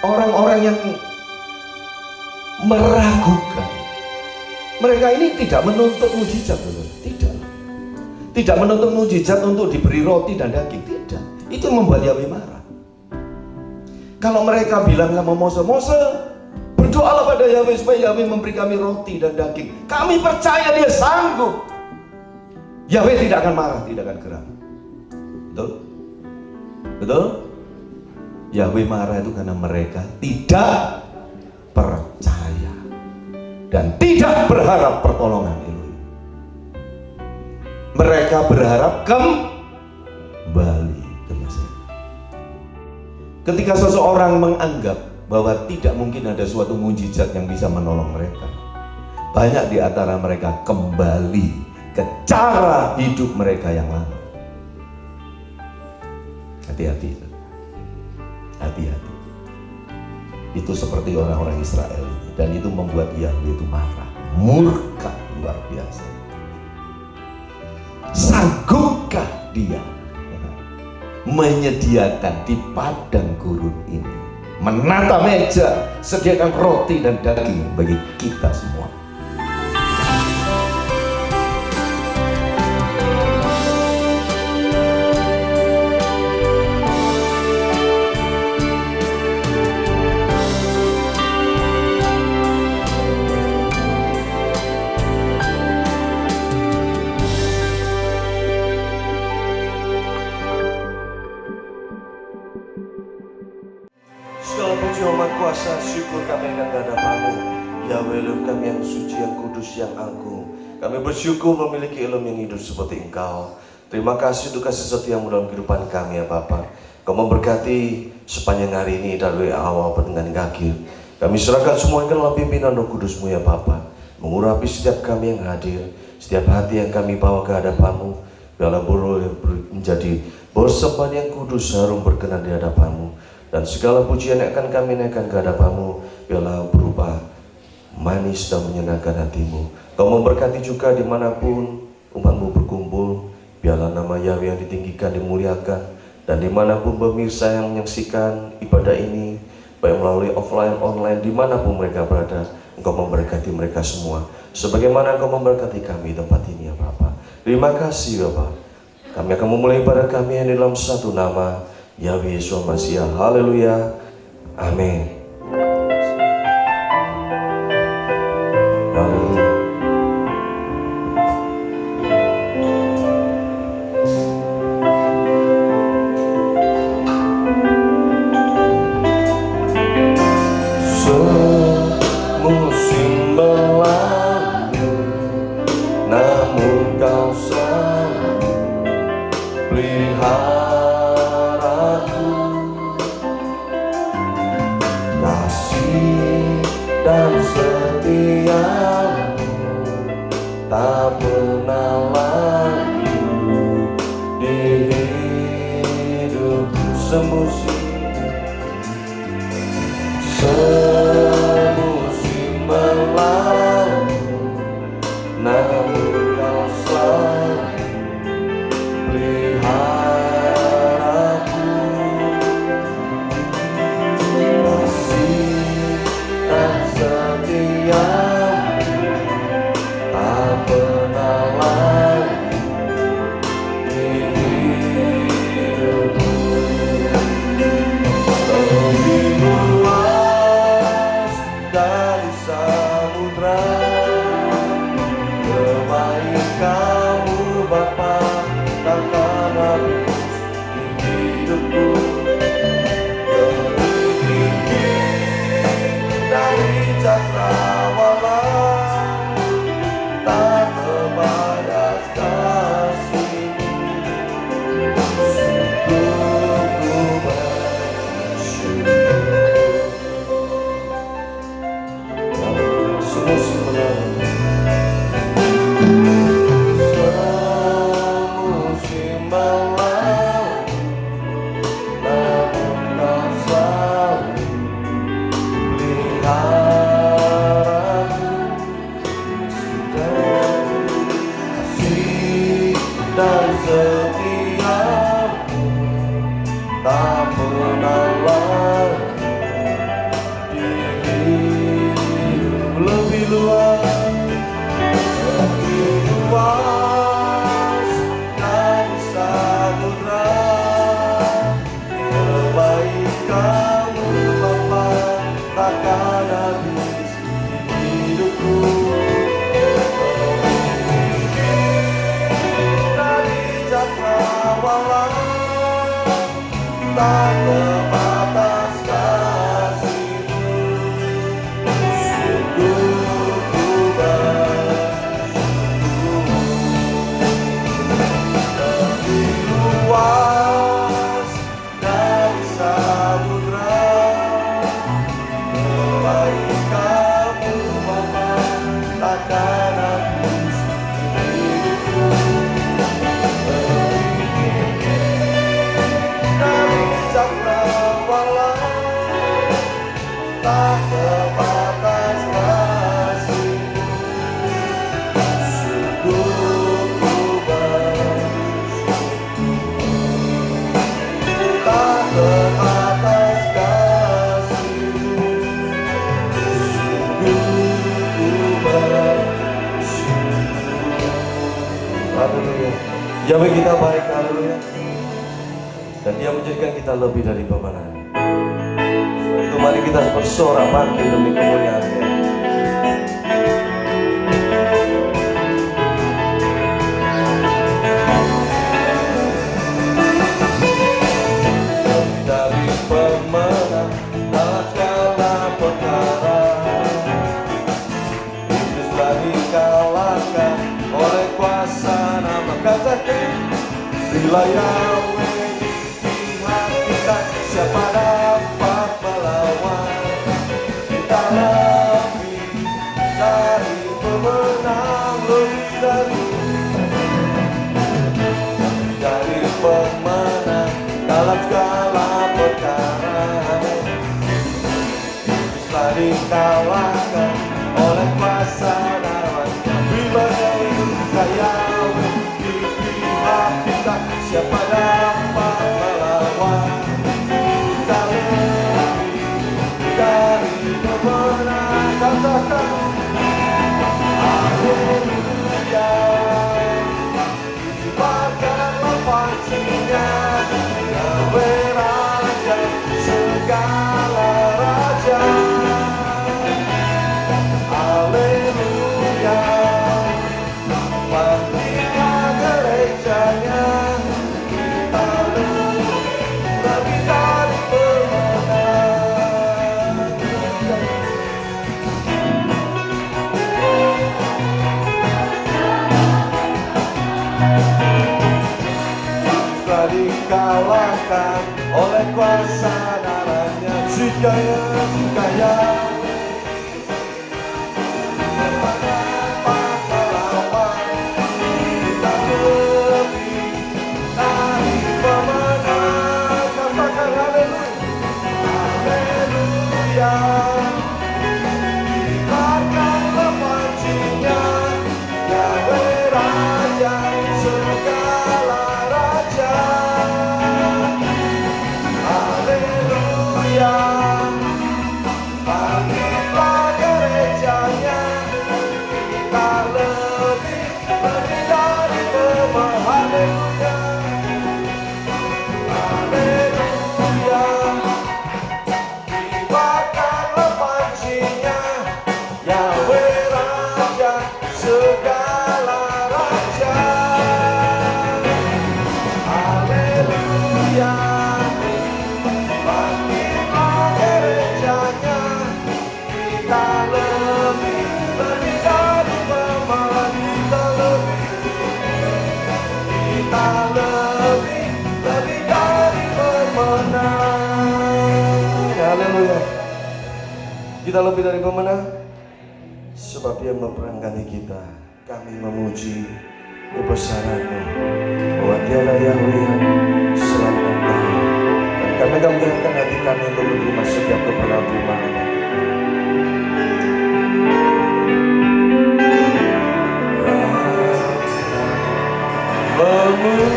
orang-orang yang meragukan. Mereka ini tidak menuntut mujizat, tidak. Tidak menuntut mujizat untuk diberi roti dan daging, tidak. Itu yang membuat Yahweh marah. Kalau mereka bilang sama Mose, berdoalah pada Yahweh supaya Yahweh memberi kami roti dan daging. Kami percaya dia sanggup. Yahweh tidak akan marah, tidak akan geram. Betul? Betul? Yahweh marah itu karena mereka tidak percaya dan tidak berharap pertolongan Elohim. Mereka berharap kembali ke Mesir. Ketika seseorang menganggap bahwa tidak mungkin ada suatu mujizat yang bisa menolong mereka, banyak di antara mereka kembali ke cara hidup mereka yang lama. Hati-hati. Hati-hati. Itu seperti orang-orang Israel ini, dan itu membuat Yahweh itu marah, murka luar biasa. Sanggupkah dia menyediakan di padang gurun ini, menata meja, sediakan roti dan daging bagi kita semua? Segala puji hormat kuasa syukur kami akan kehadapan-Mu, Yahweh Elohim kami yang suci, yang kudus, yang agung. Kami bersyukur memiliki Elohim yang hidup seperti Engkau. Terima kasih untuk kasih setiamu dalam kehidupan kami ya Bapa. Kau memberkati sepanjang hari ini dari awal pertengahan akhir. Kami serahkan semua ke dalam pimpinan Roh Kudus-Mu ya Bapa. Mengurapi setiap kami yang hadir, setiap hati yang kami bawa ke hadapan-Mu. Biarlah boleh menjadi persembahan yang kudus, harum, berkenan di hadapan-Mu. Dan segala pujian yang akan kami naikkan ke hadapan-Mu, biarlah berupa manis dan menyenangkan hati-Mu. Kau memberkati juga dimanapun umat-Mu berkumpul, biarlah nama Yahweh yang ditinggikan, dimuliakan. Dan dimanapun pemirsa yang menyaksikan ibadah ini, baik melalui offline, online, dimanapun mereka berada, Engkau memberkati mereka semua. Sebagaimana Engkau memberkati kami di tempat ini ya Bapa. Terima kasih Bapa. Kami akan memulai ibadah kami yang dalam satu nama, Yahweh Yesus Masiah. Haleluya. Amin. Haleluya. Semusim berlalu, namun Kau selalu pelihara. Dan setiamu tak pernah lalu di hidup semusim berlalu, namun Kau selalu peliharaku. Kasih dan setiamu tak pernah lalu di hidupku. Lebih luas dari samudra, kebaikan-Mu Bapa takkan habis di hidupku. Dari cakrawala tak terbatas kasih-Mu, sungguh ku bersyukur. Semusim berlalu, semusim berlalu, namun Kau selalu pelihara. tak terbatas kasih. Sungguh ku bersyukur, tak terbatas kasih. Sungguh ku bersyukur. Haleluya. Yahweh kita baik, haleluya. Dan Dia menjadikan kita lebih dari pemenang. Sebab itu mari kita bersorak bangkit demi kemuliaan Dia. Lebih dari pemenang dalam segala perkara, Iblis telah dikalahkan oleh kuasa nama. Katakan, bila Yahweh kita, siapa dapat melawan? Kita lebih dari pemenang, lebih dari pemenang dalam segala perkara. Telah dikalahkan oleh kuasa darah. Bila Yahweh di pihak kita, siapa dapat melawan? Kita lebih dari pemenang. Katakan, haleluya. Kibarkanlah pancinya, Yahweh Raja segala raja. Haleluya. Bangkitlah gerejanya, kita lebih dari pemenang. Telah dikalahkan oleh kuasa darahnya. Jika kita lebih dari pemenang, sebab Dia memperangkani kita. Kami memuji kebesaran-Mu, bahwa Dialah Yahweh yang selamat kami. Dan kami akan membiarkan hati kami untuk menerima setiap kebenaran firman-Mu. Memuji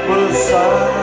kebesaran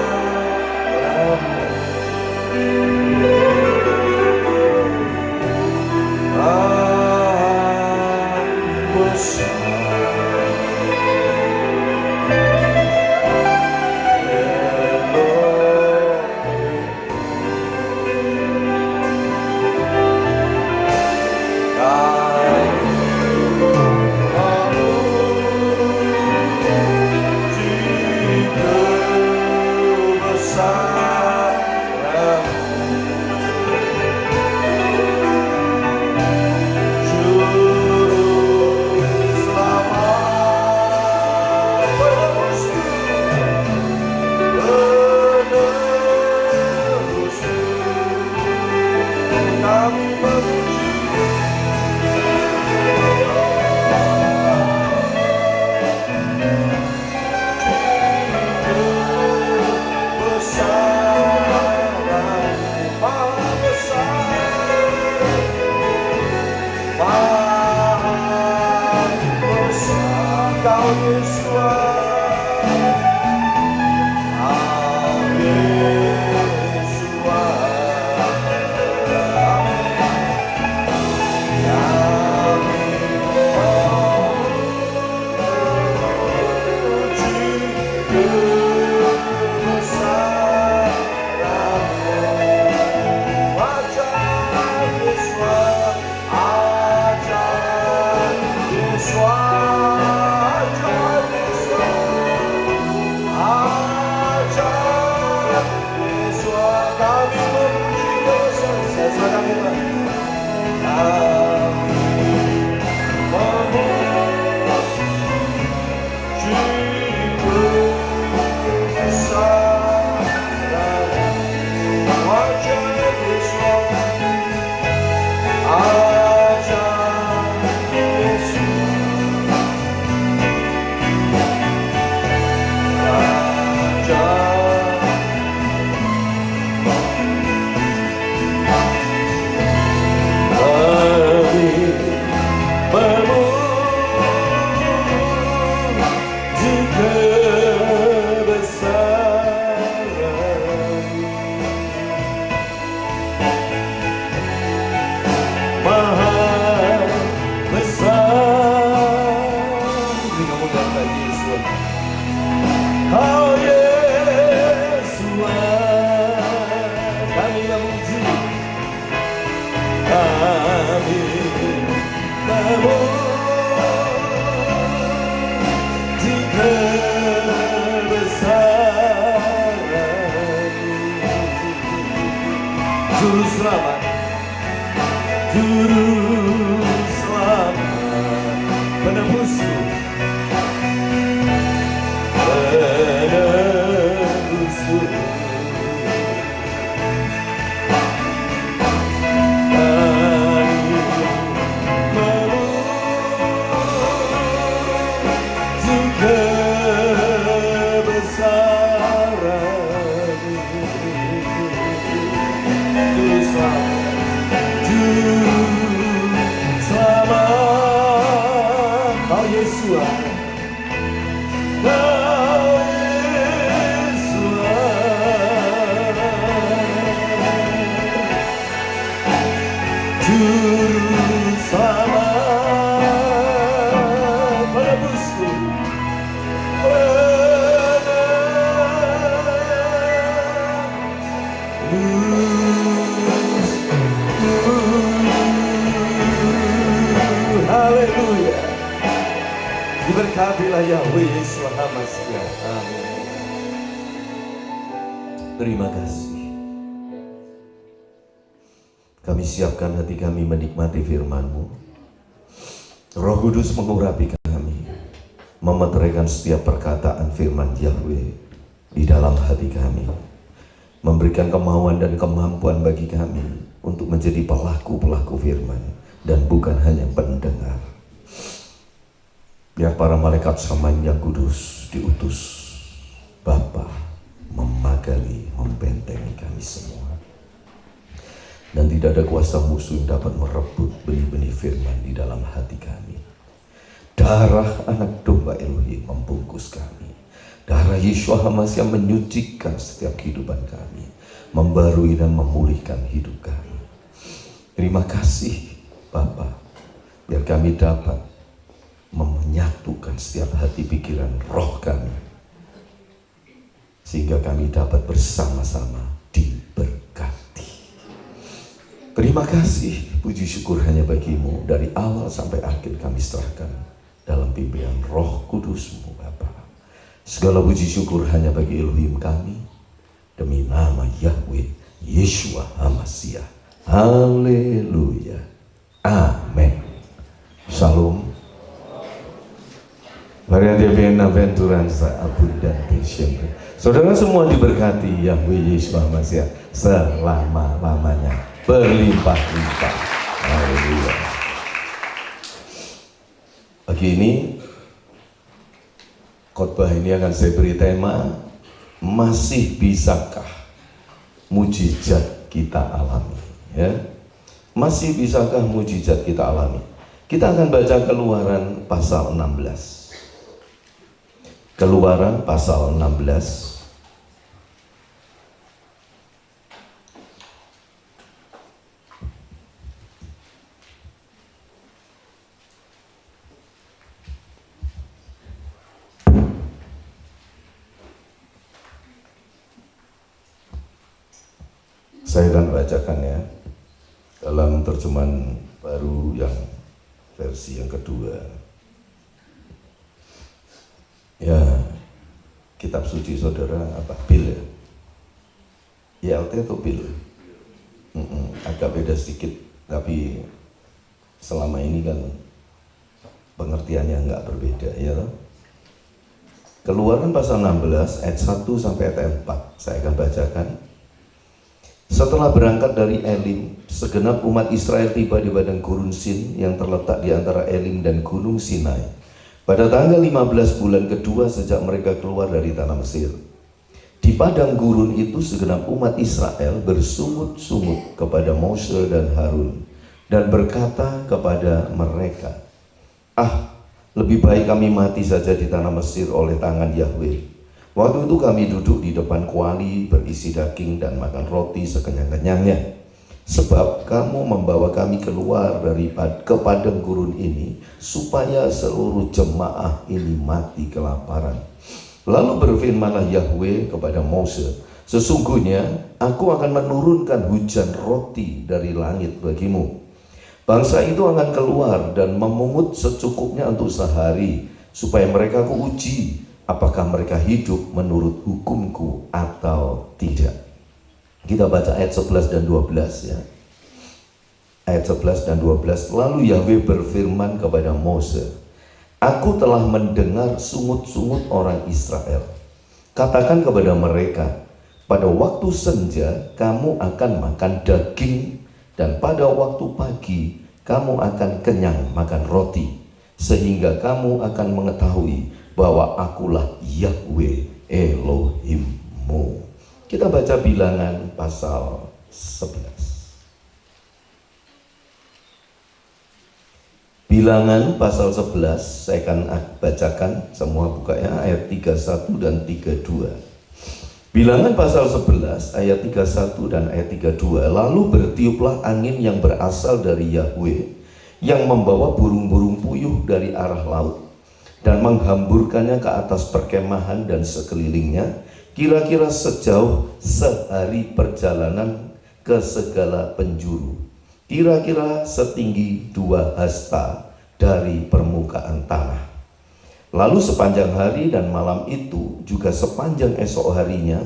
Juru selamat, Juru selamat, penebusku, penebusku. Diberkatilah Yahweh Yesus Hamasiah. Amin. Terima kasih. Kami siapkan hati kami menikmati firman-Mu. Roh Kudus mengurapi kami, memeteraikan setiap perkataan firman Yahweh di dalam hati kami, memberikan kemauan dan kemampuan bagi kami untuk menjadi pelaku-pelaku firman dan bukan hanya pendengar. Biar para malaikat Samain yang kudus diutus Bapa memagali, membentengi kami semua. Dan tidak ada kuasa musuh yang dapat merebut benih-benih firman di dalam hati kami. Darah anak domba Elohim membungkus kami. Darah Yeshua HaMashiach menyucikan setiap kehidupan kami, membarui dan memulihkan hidup kami. Terima kasih Bapa, biar kami dapat menyatukan setiap hati, pikiran, roh kami, sehingga kami dapat bersama-sama diberkati. Terima kasih, puji syukur hanya bagi-Mu. Dari awal sampai akhir kami serahkan dalam pimpinan Roh Kudus-Mu Bapa. Segala puji syukur hanya bagi Elohim kami, demi nama Yahweh Yeshua HaMashiach. Haleluya. Amin. Shalom. Variante bienaventuranza abundante siempre. Saudara semua diberkati Yahweh Yesus HaMashiach selama-lamanya, berlimpah-limpah. Haleluya. Pagi ini khotbah ini akan saya beri tema, masih bisakah mujizat kita alami? Ya, masih bisakah mujizat kita alami? Kita akan baca Keluaran pasal 16. Keluaran pasal 16. Saya akan bacakan ya dalam terjemahan baru yang versi yang kedua. Ya, kitab suci saudara apa? Bil ya? ILT atau Bil? Agak beda sedikit, tapi selama ini kan pengertiannya nggak berbeda ya. Keluaran pasal 16 ayat 1 sampai ayat 4 saya akan bacakan. Setelah berangkat dari Elim, segenap umat Israel tiba di padang gurun Sin yang terletak di antara Elim dan gunung Sinai pada tanggal 15 bulan kedua sejak mereka keluar dari tanah Mesir. Di padang gurun itu segenap umat Israel bersungut-sungut kepada Mose dan Harun dan berkata kepada mereka, lebih baik kami mati saja di tanah Mesir oleh tangan Yahweh. Waktu itu kami duduk di depan kuali berisi daging dan makan roti sekenyang-kenyangnya. Sebab kamu membawa kami keluar dari ke padang gurun ini supaya seluruh jemaah ini mati kelaparan. Lalu berfirmanlah Yahweh kepada Mose, sesungguhnya aku akan menurunkan hujan roti dari langit bagimu. Bangsa itu akan keluar dan memungut secukupnya untuk sehari, supaya mereka kuuji apakah mereka hidup menurut hukumku atau tidak. Kita baca ayat 11 dan 12 ya. Ayat 11 dan 12. Lalu Yahweh berfirman kepada Mose, Aku telah mendengar sungut-sungut orang Israel. Katakan kepada mereka, pada waktu senja kamu akan makan daging, dan pada waktu pagi kamu akan kenyang makan roti, sehingga kamu akan mengetahui bahwa akulah Yahweh Elohimmu. Kita baca Bilangan pasal 11. Bilangan pasal 11, saya akan bacakan semua, buka ya, ayat 31 dan 32. Bilangan pasal 11 ayat 31 dan ayat 32. Lalu bertiuplah angin yang berasal dari Yahweh, yang membawa burung-burung puyuh dari arah laut dan menghamburkannya ke atas perkemahan dan sekelilingnya, kira-kira sejauh sehari perjalanan ke segala penjuru, kira-kira setinggi 2 hasta dari permukaan tanah. Lalu sepanjang hari dan malam itu, juga sepanjang esok harinya,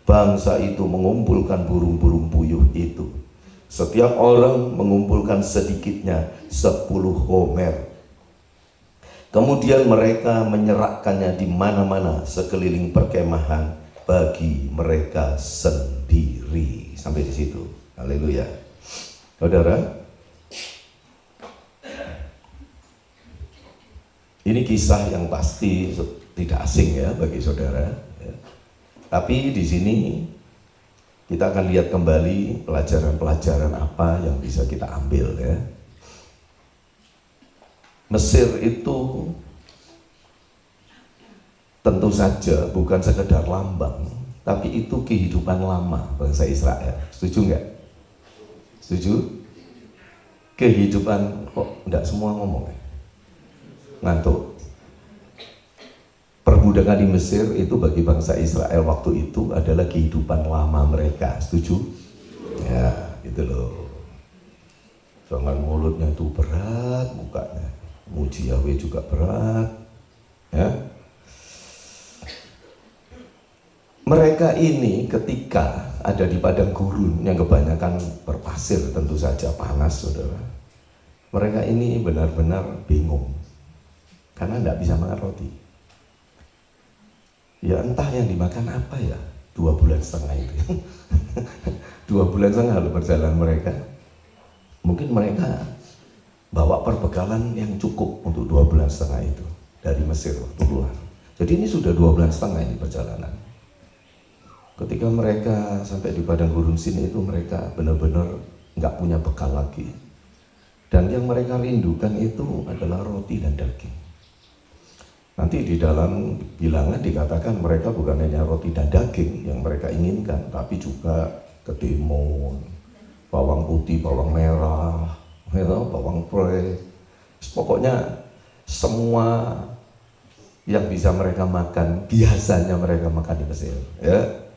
bangsa itu mengumpulkan burung-burung puyuh itu. Setiap orang mengumpulkan sedikitnya 10 homer. Kemudian mereka menyerahkannya di mana-mana sekeliling perkemahan bagi mereka sendiri. Sampai di situ. Haleluya. Saudara, ini kisah yang pasti tidak asing ya bagi saudara. Ya. Tapi di sini kita akan lihat kembali pelajaran-pelajaran apa yang bisa kita ambil ya. Mesir itu tentu saja bukan sekedar lambang, tapi itu kehidupan lama bangsa Israel. Setuju nggak? Setuju? Kehidupan, kok enggak semua ngomong ya? Ngantuk. Perbudakan di Mesir itu bagi bangsa Israel waktu itu adalah kehidupan lama mereka. Setuju? Ya, gitu loh. Jangan mulutnya itu berat, mukanya muji Yahweh juga berat. Ya. Mereka ini ketika ada di padang gurun yang kebanyakan berpasir, tentu saja panas, saudara. Mereka ini benar-benar bingung karena tidak bisa makan roti. Ya entah yang dimakan apa ya, 2,5 bulan itu. 2,5 bulan lalu perjalanan mereka. Mungkin mereka bawa perbekalan yang cukup untuk 2,5 bulan itu dari Mesir waktu keluar. Jadi ini sudah 2,5 bulan ini perjalanan. Ketika mereka sampai di padang gurun sini itu mereka benar-benar nggak punya bekal lagi. Dan yang mereka rindukan itu adalah roti dan daging. Nanti di dalam Bilangan dikatakan mereka bukan hanya roti dan daging yang mereka inginkan, tapi juga ketimun, bawang putih, bawang merah, bawang pre. Pokoknya semua yang bisa mereka makan, biasanya mereka makan di Mesir. Ya.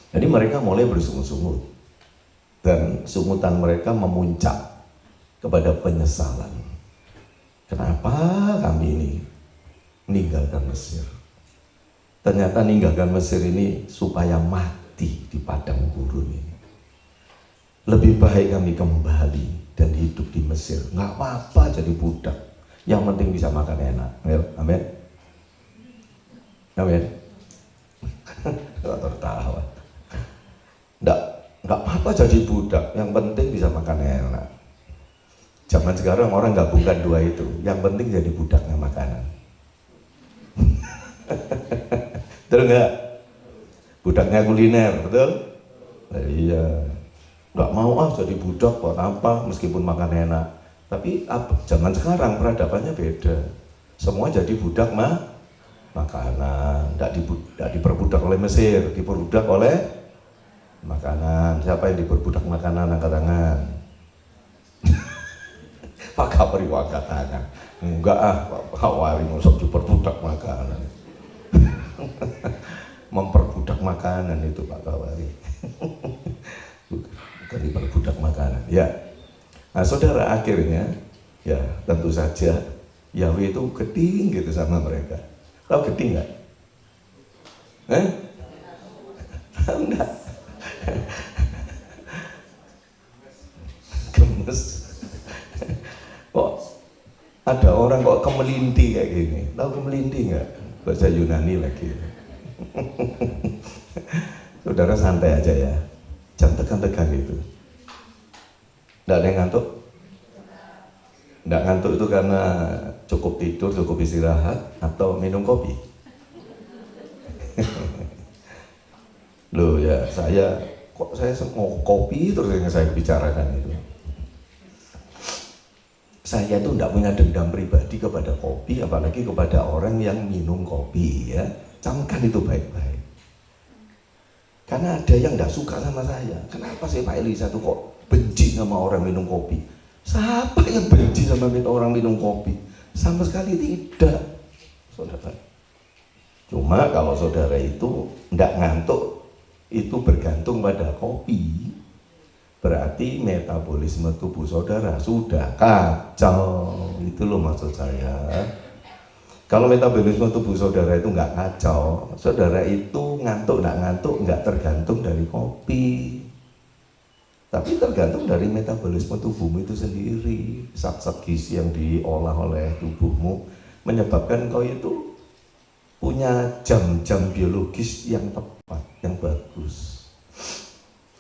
Jadi mereka mulai bersungut-sungut. Dan sungutan mereka memuncak kepada penyesalan. Kenapa kami ini meninggalkan Mesir? Ternyata meninggalkan Mesir ini supaya mati di padang gurun ini. Lebih baik kami kembali dan hidup di Mesir. Nggak apa-apa jadi budak. Yang penting bisa makan enak. Amin. Amin. Tertawa. Nggak apa-apa jadi budak. Yang penting bisa makan enak. Zaman sekarang orang gabungkan dua itu. Yang penting jadi budaknya makanan. Betul nggak? Budaknya kuliner, betul? Iya. Nggak mau jadi budak buat apa, meskipun makan enak. Tapi zaman sekarang peradabannya beda. Semua jadi budak makanan. Nggak diperbudak oleh Mesir, diperbudak oleh makanan. Siapa yang diperbudak makanan, angkat tangan. Pak Kapri angkat tangan. Enggak Pak Kawari masuk diperbudak makanan. Memperbudak makanan itu Pak Kawari. Bukan diperbudak makanan. Ya. Nah, saudara, akhirnya ya tentu saja Yahweh itu geding gitu sama mereka. Tahu geding nggak? Tahu nggak? Gemes. Kok ada orang kok kemelindi kayak gini? Tahu kemelindi nggak? Bahasa Yunani lagi. Saudara santai aja ya, jangan tegang-tegang gitu. Nggak ada yang ngantuk? Nggak ngantuk itu karena cukup tidur, cukup istirahat, atau minum kopi? Loh ya, saya mau kopi terus yang saya bicarakan itu. Saya tuh nggak punya dendam pribadi kepada kopi, apalagi kepada orang yang minum kopi ya. Camkan itu baik-baik. Karena ada yang nggak suka sama saya. Kenapa sih Pak Elisa tuh kok benci sama orang minum kopi? Siapa yang benci sama orang minum kopi? Sama sekali tidak, saudara. Cuma kalau saudara itu nggak ngantuk, itu bergantung pada kopi. Berarti metabolisme tubuh saudara sudah kacau. Itu loh maksud saya. Kalau metabolisme tubuh saudara itu nggak kacau, saudara itu ngantuk nggak tergantung dari kopi, tapi tergantung dari metabolisme tubuhmu itu sendiri. Zat-zat gizi yang diolah oleh tubuhmu menyebabkan kau itu punya jam-jam biologis yang tepat, yang bagus.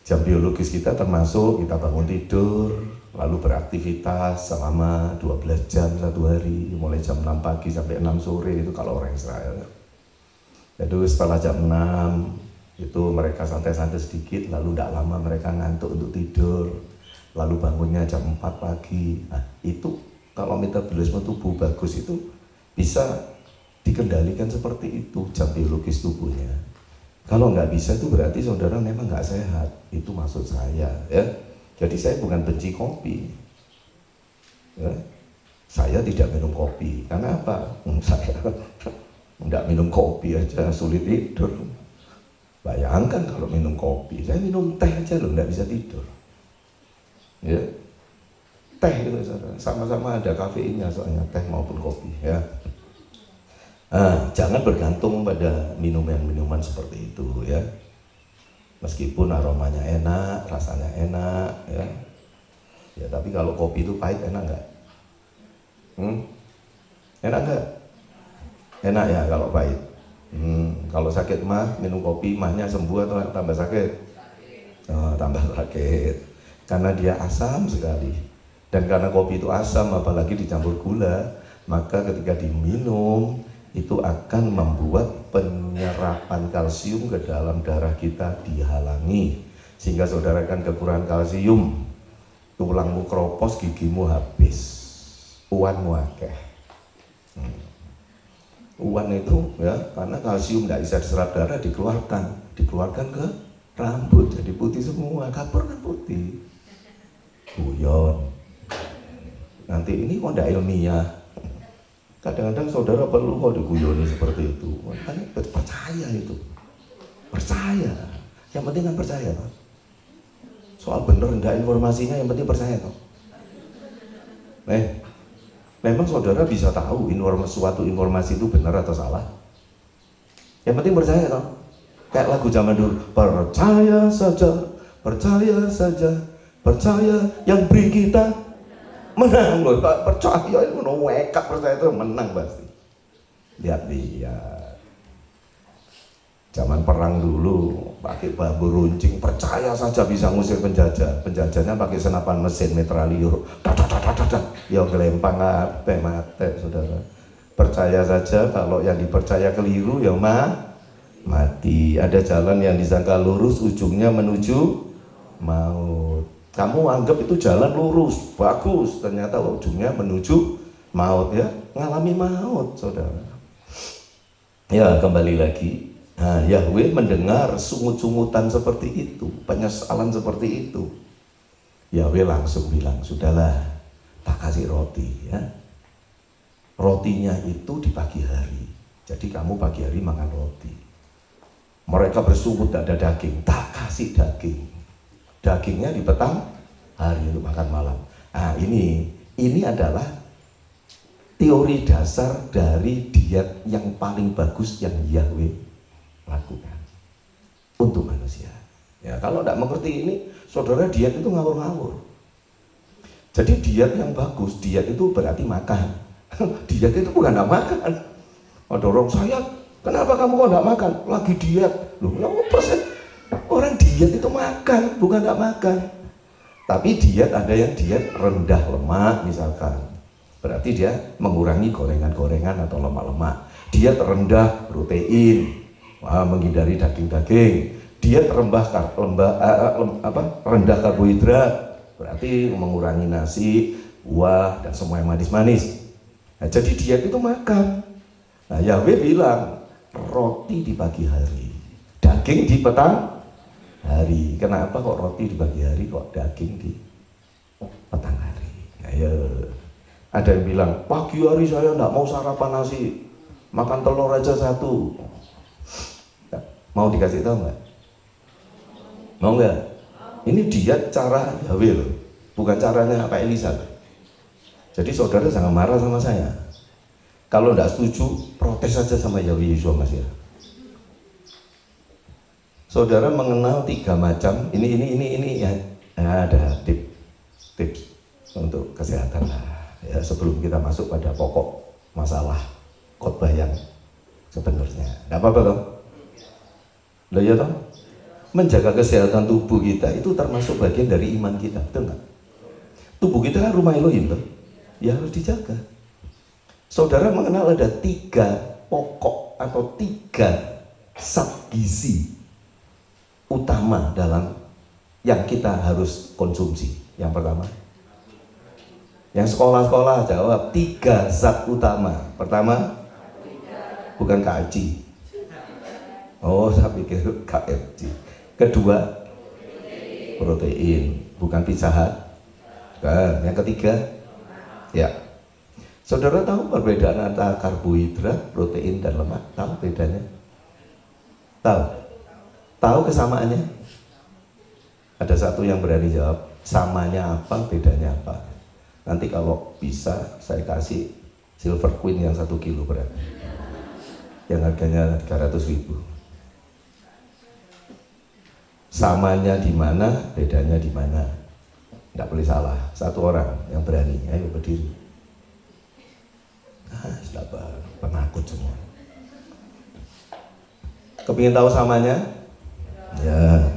Jam biologis kita termasuk kita bangun tidur, lalu beraktivitas selama 12 jam satu hari, mulai jam 6 pagi sampai 6 sore itu kalau orang Israel. Jadi setelah jam 6 itu mereka santai-santai sedikit, lalu tidak lama mereka ngantuk untuk tidur, lalu bangunnya jam 4 pagi. Nah itu kalau metabolisme tubuh bagus itu bisa dikendalikan seperti itu jam biologis tubuhnya. Kalau nggak bisa itu berarti saudara memang nggak sehat, itu maksud saya ya. Jadi saya bukan benci kopi ya. Saya tidak minum kopi, karena apa? Saya nggak minum kopi aja sulit tidur. Bayangkan kalau minum kopi, saya minum teh aja loh nggak bisa tidur ya. Teh itu sama-sama ada kafeinnya soalnya, teh maupun kopi ya. Nah, jangan bergantung pada minuman seperti itu ya. Meskipun aromanya enak, rasanya enak ya. Ya tapi kalau kopi itu pahit enak nggak? Enak nggak? Enak ya kalau pahit. Kalau sakit mah minum kopi, mahnya sembuh atau tambah sakit? Oh, tambah sakit. Karena dia asam sekali. Dan karena kopi itu asam, apalagi dicampur gula, maka ketika diminum itu akan membuat penyerapan kalsium ke dalam darah kita dihalangi, sehingga saudara akan kekurangan kalsium, tulangmu keropos, gigimu habis, uanmu akeh. Uan itu ya karena kalsium tidak bisa diserap darah, dikeluarkan ke rambut, jadi putih semua. Kapur kan putih, guyon. Nanti ini kok tidak ilmiah. Kadang-kadang saudara perlu kok diguyoni seperti itu. Kan percaya itu. Percaya. Yang penting kan percaya, Pak. Soal bener enggak informasinya, yang penting percaya, Pak. Memang saudara bisa tahu suatu informasi itu benar atau salah. Yang penting percaya, Pak. Kayak lagu zaman dulu, percaya saja, percaya yang beri kita menang loh, Pak. Percaya itu nekat, percaya itu menang pasti. Lihat zaman perang dulu pakai bambu runcing, percaya saja bisa ngusir penjajah. Penjajahnya pakai senapan mesin mitraliur, ya gelempang mate saudara. Percaya saja, kalau yang dipercaya keliru ya mati. Ada jalan yang disangka lurus, ujungnya menuju maut. Kamu anggap itu jalan lurus, bagus, ternyata ujungnya menuju maut, ya, ngalami maut, saudara. Ya, kembali lagi. Nah, Yahweh mendengar sungut-sungutan seperti itu, penyesalan seperti itu. Yahweh langsung bilang, sudahlah, tak kasih roti, ya. Rotinya itu di pagi hari. Jadi kamu pagi hari makan roti. Mereka bersungut tak ada daging, tak kasih daging. Dagingnya di petang hari untuk makan malam. Nah, ini adalah teori dasar dari diet yang paling bagus yang Yahweh lakukan untuk manusia. Ya, kalau tidak mengerti ini, saudara, diet itu ngawur-ngawur. Jadi diet yang bagus, diet itu berarti makan. Diet itu bukan tidak makan. Ada orang, saya, kenapa kamu kok tidak makan? Lagi diet. Loh, apa sih? Orang diet itu makan, bukan tidak makan. Tapi diet, ada yang diet rendah lemak misalkan, berarti dia mengurangi gorengan-gorengan atau lemak-lemak. Diet rendah protein, menghindari daging-daging. Diet rendah karbohidrat, berarti mengurangi nasi, buah, dan semua yang manis-manis. Nah, jadi diet itu makan. Nah, Yahweh bilang roti di pagi hari, daging di petang hari. Kenapa kok roti di pagi hari, kok daging di petang hari? Ayo. Ada yang bilang, pagi hari saya enggak mau sarapan nasi, makan telur aja satu. Mau dikasih tahu enggak? Mau enggak? Ini diet cara Yahweh loh, bukan caranya Pak Elisa. Jadi saudara jangan marah sama saya. Kalau enggak setuju, protes saja sama Yahweh Yeshua Mashiach. Saudara mengenal 3 macam, ini ya, ada tips untuk kesehatan lah. Ya, sebelum kita masuk pada pokok masalah khotbah yang sebenarnya. Enggak apa-apa toh? Loh ya toh? Menjaga kesehatan tubuh kita itu termasuk bagian dari iman kita, betul nggak? Tubuh kita kan rumah Elohim toh? Ya harus dijaga. Saudara mengenal ada 3 pokok atau 3 zat gizi utama dalam yang kita harus konsumsi. Yang pertama, yang sekolah-sekolah jawab 3 zat utama. Pertama, bukan KFC. Oh, saya pikir KFC. Kedua, protein, bukan Pizza Hut. Bukan. Yang ketiga, ya. Saudara tahu perbedaan antara karbohidrat, protein, dan lemak? Tahu bedanya? Tahu? Tahu kesamaannya? Ada satu yang berani jawab, samanya apa, bedanya apa? Nanti kalau bisa saya kasih Silver Queen yang 1 kilo berat, yang harganya 300.000. Samanya di mana, bedanya di mana? Tidak boleh salah. 1 orang yang berani, ayo berdiri. Sabar, penakut semua. Kepingin tahu samanya? Ya.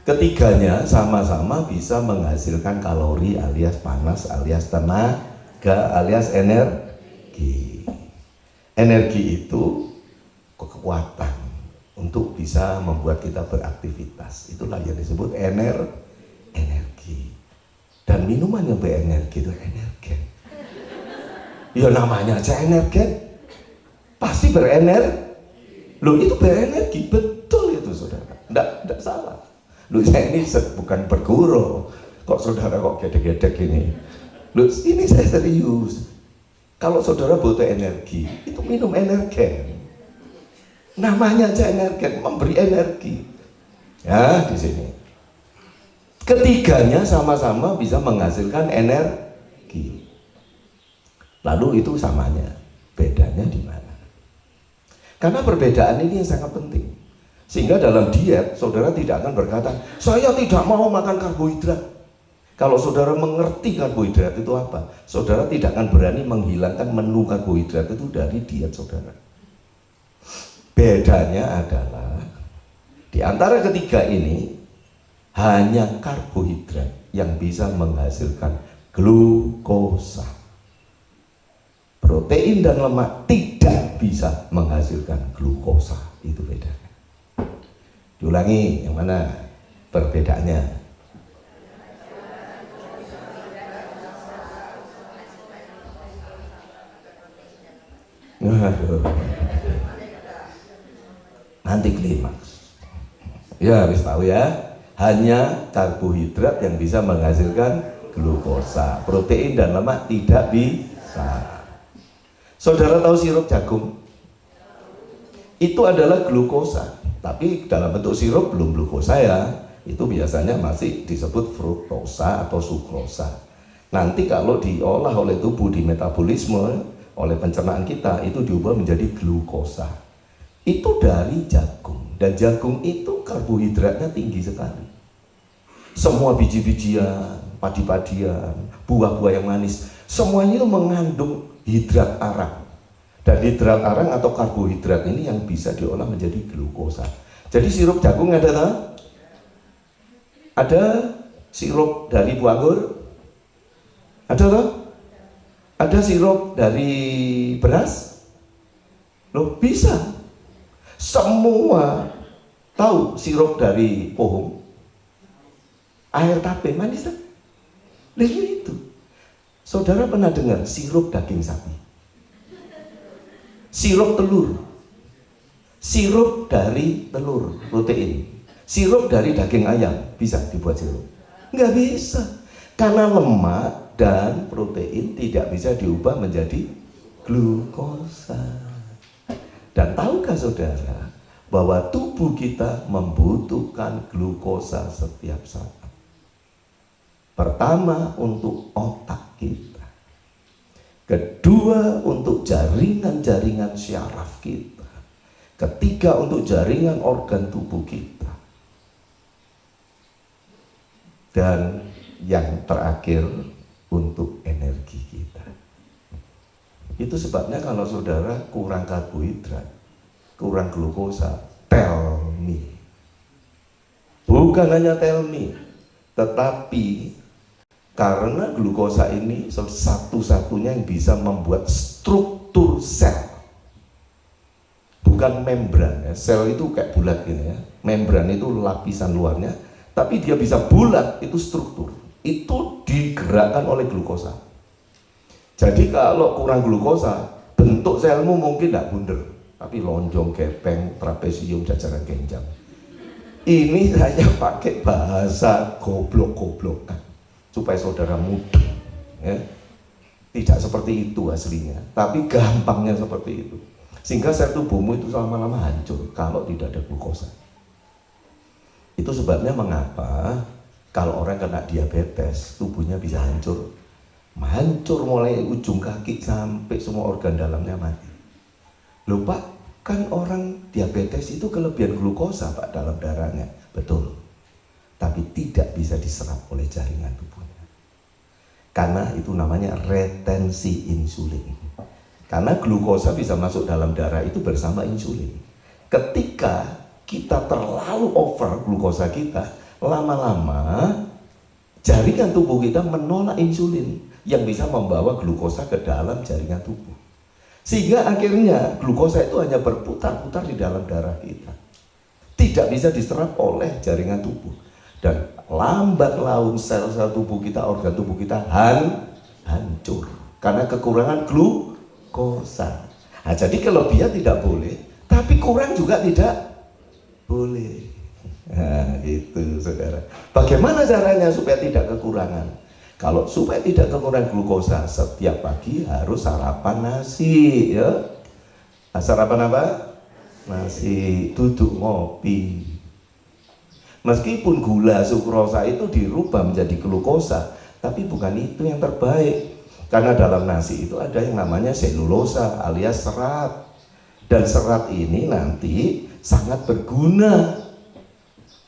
Ketiganya sama-sama bisa menghasilkan kalori alias panas alias tenaga alias energi. Energi itu kekuatan untuk bisa membuat kita beraktivitas. Itulah yang disebut energi. Dan minuman yang berenergi itu energen. Ya namanya aja energen, pasti berenergi. Loh itu berenergi, betul itu saudara. Enggak salah. Loh saya ini bukan berguru. Kok saudara kok gedek-gedek ini? Loh ini saya serius. Kalau saudara butuh energi, itu minum energen. Namanya aja energen, memberi energi. Ya di sini. Ketiganya sama-sama bisa menghasilkan energi. Lalu itu samanya, bedanya di mana? Karena perbedaan ini yang sangat penting. Sehingga dalam diet, saudara tidak akan berkata, saya tidak mau makan karbohidrat. Kalau saudara mengerti karbohidrat itu apa, saudara tidak akan berani menghilangkan menu karbohidrat itu dari diet saudara. Bedanya adalah, di antara ketiga ini, hanya karbohidrat yang bisa menghasilkan glukosa. Protein dan lemak tidak bisa menghasilkan glukosa, itu bedanya. Diulangi, yang mana perbedaannya? Aduh. Nanti klimaks. Ya, harus tahu ya. Hanya karbohidrat yang bisa menghasilkan glukosa. Protein dan lemak tidak bisa. Saudara tahu sirup jagung? Itu adalah glukosa. Tapi dalam bentuk sirup belum glukosa ya. Itu biasanya masih disebut fruktosa atau sukrosa. Nanti kalau diolah oleh tubuh di metabolisme, oleh pencernaan kita, itu diubah menjadi glukosa. Itu dari jagung, dan jagung itu karbohidratnya tinggi sekali. Semua biji-bijian, padi-padian, buah-buah yang manis, semuanya mengandung hidrat arang. Dan hidrat arang atau karbohidrat ini yang bisa diolah menjadi glukosa. Jadi sirup jagung ada tak? Ada sirup dari buah anggur? Ada tak? Ada sirup dari beras? Loh, bisa. Semua tahu sirup dari pohon. Air tape manis tak? Lihat itu. Saudara pernah dengar sirup daging sapi? Sirup telur. Sirup dari telur, protein. Sirup dari daging ayam bisa dibuat sirup? Nggak bisa. Karena lemak dan protein tidak bisa diubah menjadi glukosa. Dan tahukah saudara bahwa tubuh kita membutuhkan glukosa setiap saat? Pertama untuk otak kita, kedua untuk jaringan-jaringan syaraf kita, ketiga untuk jaringan organ tubuh kita, dan yang terakhir untuk energi kita. Itu sebabnya kalau saudara kurang karbohidrat, kurang glukosa, tell me. Bukan hanya tell me, tetapi karena glukosa ini satu-satunya yang bisa membuat struktur sel. Bukan membran ya. Sel itu kayak bulat gini ya. Membran itu lapisan luarnya, tapi dia bisa bulat, itu struktur. Itu digerakkan oleh glukosa. Jadi kalau kurang glukosa, bentuk selmu mungkin tidak bundar, tapi lonjong, gepeng, trapesium, jajaran genjang. Ini hanya pakai bahasa goblok-goblokan supaya saudara mudah ya. Tidak seperti itu aslinya, tapi gampangnya seperti itu. Sehingga sel tubuhmu itu lama-lama hancur kalau tidak ada glukosa. Itu sebabnya mengapa kalau orang kena diabetes, tubuhnya bisa hancur. Hancur mulai ujung kaki sampai semua organ dalamnya mati. Loh Pak, kan orang diabetes itu kelebihan glukosa Pak dalam darahnya. Betul. Tapi tidak bisa diserap oleh jaringan tubuhnya. Karena itu namanya retensi insulin. Karena glukosa bisa masuk dalam darah itu bersama insulin. Ketika kita terlalu over glukosa kita, lama-lama jaringan tubuh kita menolak insulin yang bisa membawa glukosa ke dalam jaringan tubuh. Sehingga akhirnya glukosa itu hanya berputar-putar di dalam darah kita. Tidak bisa diserap oleh jaringan tubuh. Dan lambat laun sel-sel tubuh kita, organ tubuh kita hancur. Karena kekurangan glukosa. Nah, jadi kelebihan tidak boleh, tapi kurang juga tidak boleh. Nah, itu saudara. Bagaimana caranya supaya tidak kekurangan? Kalau supaya tidak kekurangan glukosa, setiap pagi harus sarapan nasi, ya. Sarapan apa? Nasi, duduk ngopi. Meskipun gula sukrosa itu dirubah menjadi glukosa, tapi bukan itu yang terbaik. Karena dalam nasi itu ada yang namanya selulosa alias serat. Dan serat ini nanti sangat berguna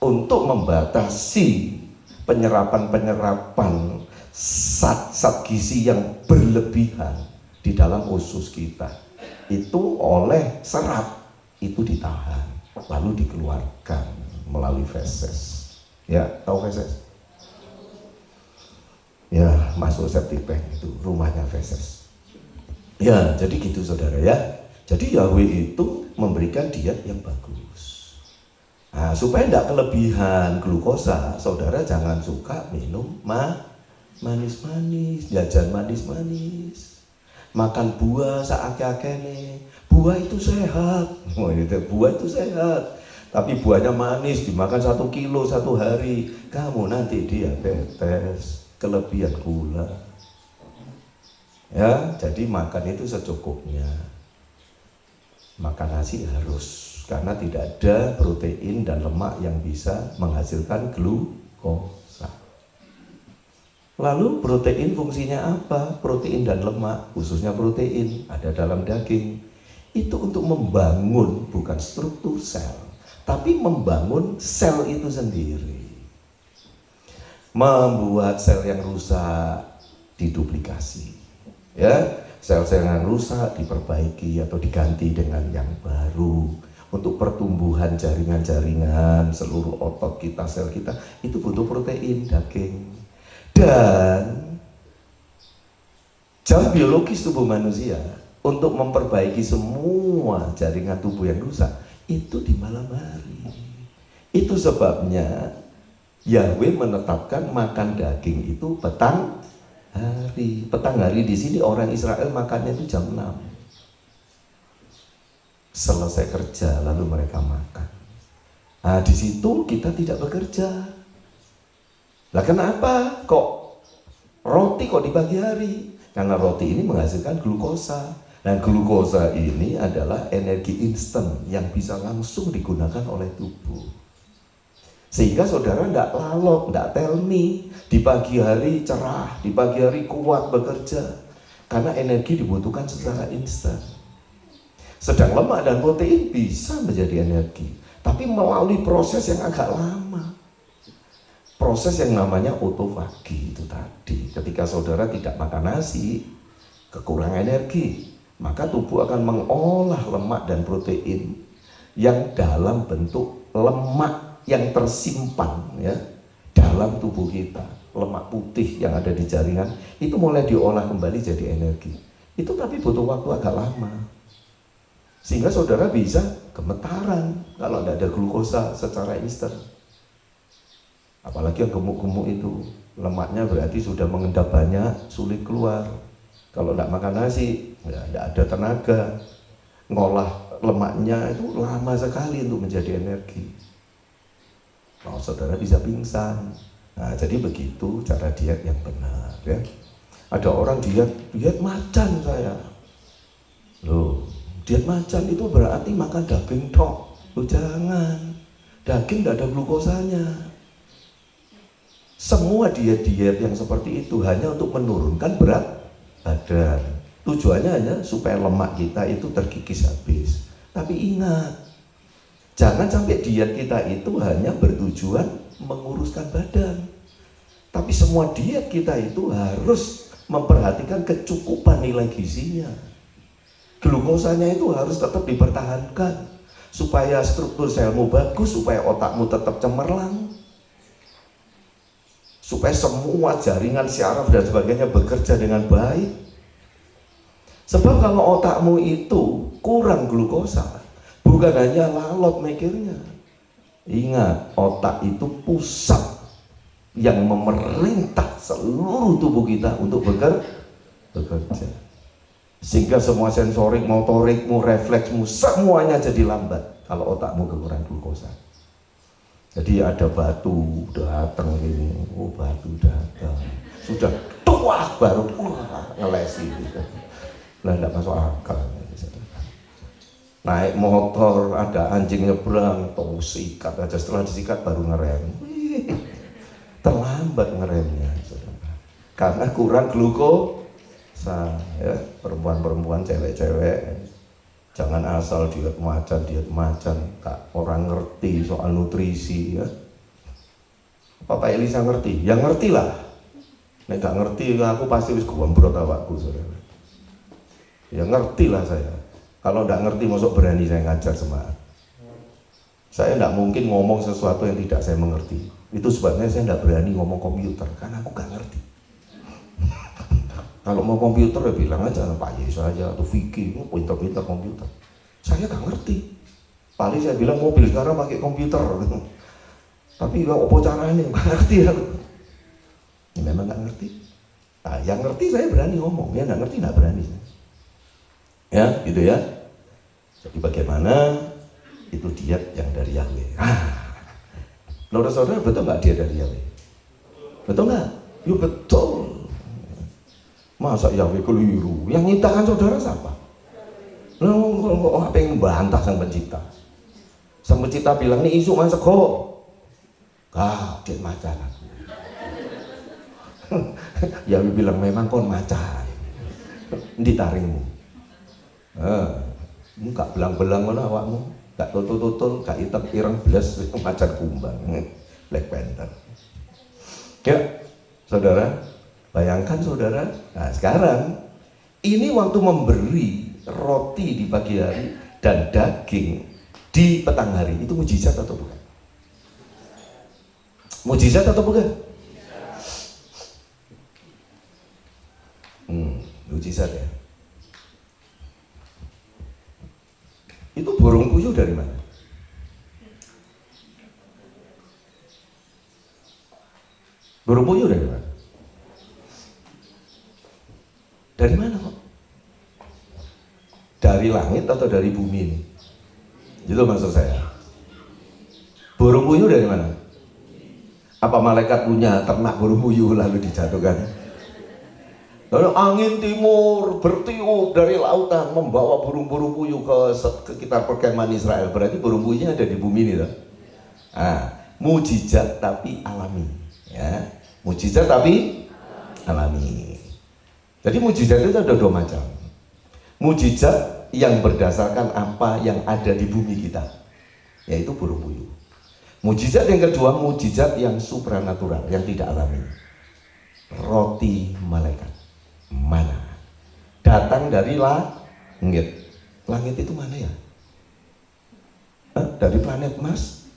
untuk membatasi penyerapan zat-zat gizi yang berlebihan di dalam usus kita. Itu oleh serat itu ditahan lalu dikeluarkan melalui feses. Ya, tahu feses? Ya, masuk septic tank itu rumahnya feses. Ya, jadi gitu saudara ya. Jadi Yahweh itu memberikan diet yang bagus. Nah, supaya tidak kelebihan glukosa, saudara jangan suka minum manis-manis, jajan manis-manis, makan buah seakeh-akehne. Buah itu sehat, buah itu sehat. Tapi buahnya manis, dimakan 1 kilo 1 hari, kamu nanti diabetes, kelebihan gula. Ya, jadi makan itu secukupnya. Makan nasi harus, karena tidak ada protein dan lemak yang bisa menghasilkan glukosa. Lalu protein fungsinya apa? Protein dan lemak, khususnya protein, ada dalam daging. Itu untuk membangun, bukan struktur sel, tapi membangun sel itu sendiri. Membuat sel yang rusak diduplikasi. Ya, sel-sel yang rusak diperbaiki atau diganti dengan yang baru. Untuk pertumbuhan jaringan-jaringan seluruh otot kita, sel kita, itu butuh protein daging. Dan jam biologis tubuh manusia untuk memperbaiki semua jaringan tubuh yang rusak itu di malam hari. Itu sebabnya Yahweh menetapkan makan daging itu petang hari. Petang hari di sini orang Israel makannya itu jam 6. Selesai kerja lalu mereka makan. Nah, di situ kita tidak bekerja. Lah kenapa kok roti kok di pagi hari? Karena roti ini menghasilkan glukosa. Dan glukosa ini adalah energi instan yang bisa langsung digunakan oleh tubuh. Sehingga saudara tidak lalot, tidak tell me, di pagi hari cerah, di pagi hari kuat bekerja. Karena energi dibutuhkan secara instan. Sedang lemak dan protein bisa menjadi energi, tapi melalui proses yang agak lama. Proses yang namanya otofagi itu tadi. Ketika saudara tidak makan nasi, kekurangan energi, maka tubuh akan mengolah lemak dan protein yang dalam bentuk lemak yang tersimpan ya dalam tubuh kita. Lemak putih yang ada di jaringan itu mulai diolah kembali jadi energi. Itu tapi butuh waktu agak lama. Sehingga saudara bisa gemetaran kalau tidak ada glukosa secara instan. Apalagi yang gemuk-gemuk itu, lemaknya berarti sudah mengendap banyak, sulit keluar. Kalau tidak makan nasi, ya tidak ada tenaga. Ngolah lemaknya itu lama sekali untuk menjadi energi. Kalau saudara bisa pingsan. Nah, jadi begitu cara diet yang benar ya. Ada orang diet macan saya. Loh, diet macan itu berarti makan daging tok. Loh jangan, daging tidak ada glukosanya. Semua diet-diet yang seperti itu hanya untuk menurunkan berat badan. Tujuannya hanya supaya lemak kita itu terkikis habis. Tapi ingat, jangan sampai diet kita itu hanya bertujuan menguruskan badan. Tapi semua diet kita itu harus memperhatikan kecukupan nilai gizinya. Glukosanya itu harus tetap dipertahankan supaya struktur selmu bagus, supaya otakmu tetap cemerlang, supaya semua jaringan syaraf dan sebagainya bekerja dengan baik. Sebab kalau otakmu itu kurang glukosa, bukan hanya lalot mikirnya. Ingat, otak itu pusat yang memerintah seluruh tubuh kita untuk bekerja. Sehingga semua sensorik, motorikmu, refleksmu, semuanya jadi lambat kalau otakmu kekurangan glukosa. Jadi ada batu datang ini, oh batu datang, sudah tuak baru ngelesi gitu. Lah tidak masuk akal. Naik motor ada anjing nyebrang, tuh sikat aja, setelah disikat baru ngerem. Terlambat ngeremnya, karena kurang glukosa. Ya, perempuan-perempuan, cewek-cewek, jangan asal diet macan, tak orang ngerti soal nutrisi ya. Pak Elisa ngerti? Ya ngerti lah. Nek gak ngerti aku pasti wis gombrot awakku saudara. Ya ngerti lah saya. Kalau nggak ngerti masuk berani saya ngajar semangat. Saya tidak mungkin ngomong sesuatu yang tidak saya mengerti. Itu sebabnya saya tidak berani ngomong komputer karena aku gak ngerti. Kalau mau komputer ya bilang aja Pak Yesus aja atau Vicky, pintar-pintar komputer. Saya gak ngerti. Paling saya bilang mobil sekarang pakai komputer. Tapi ya apa caranya? Nggak ngerti aku. Ya memang nggak ngerti. Nah, yang ngerti saya berani ngomong, yang nggak ngerti nggak berani. Ya, gitu ya. Jadi bagaimana itu diet yang dari Yahweh. Menurut saudara betul nggak dia dari Yahweh? Betul nggak? Yuk betul. Masa Yahweh keliru? Yang nyiptakan saudara siapa? Lalu apa yang membantah sang pencipta? Sang pencipta bilang nih isu masuk kok. Kaget macan aku. Yahweh bilang memang kon macan. Ditaringmu. Gak belang-belang mana awakmu, gak tutul-tutul, gak hitam ireng belas macan kumbang. Black Panther. Ya, saudara, bayangkan saudara. Nah sekarang ini waktu memberi roti di pagi hari dan daging di petang hari, itu mujizat atau bukan? Mujizat atau bukan? Mujizat ya. Itu burung puyuh dari mana? Burung puyuh dari mana? Dari mana kok? Dari langit atau dari bumi ini? Itu maksud saya. Burung puyuh dari mana? Apa malaikat punya ternak burung puyuh lalu dijatuhkan? Lalu angin timur bertiup dari lautan membawa burung-burung puyuh ke sekitar perkemahan Israel. Berarti burung puyuhnya ada di bumi ini, loh. Mujizat tapi alami, ya. Mujizat tapi alami. Jadi mujizat itu ada dua macam. Mujizat yang berdasarkan apa yang ada di bumi kita, yaitu burung puyuh. Mujizat yang kedua, mujizat yang supranatural, yang tidak alami. Roti malaikat. Mana? Datang dari langit. Langit itu mana ya? Dari planet Mars?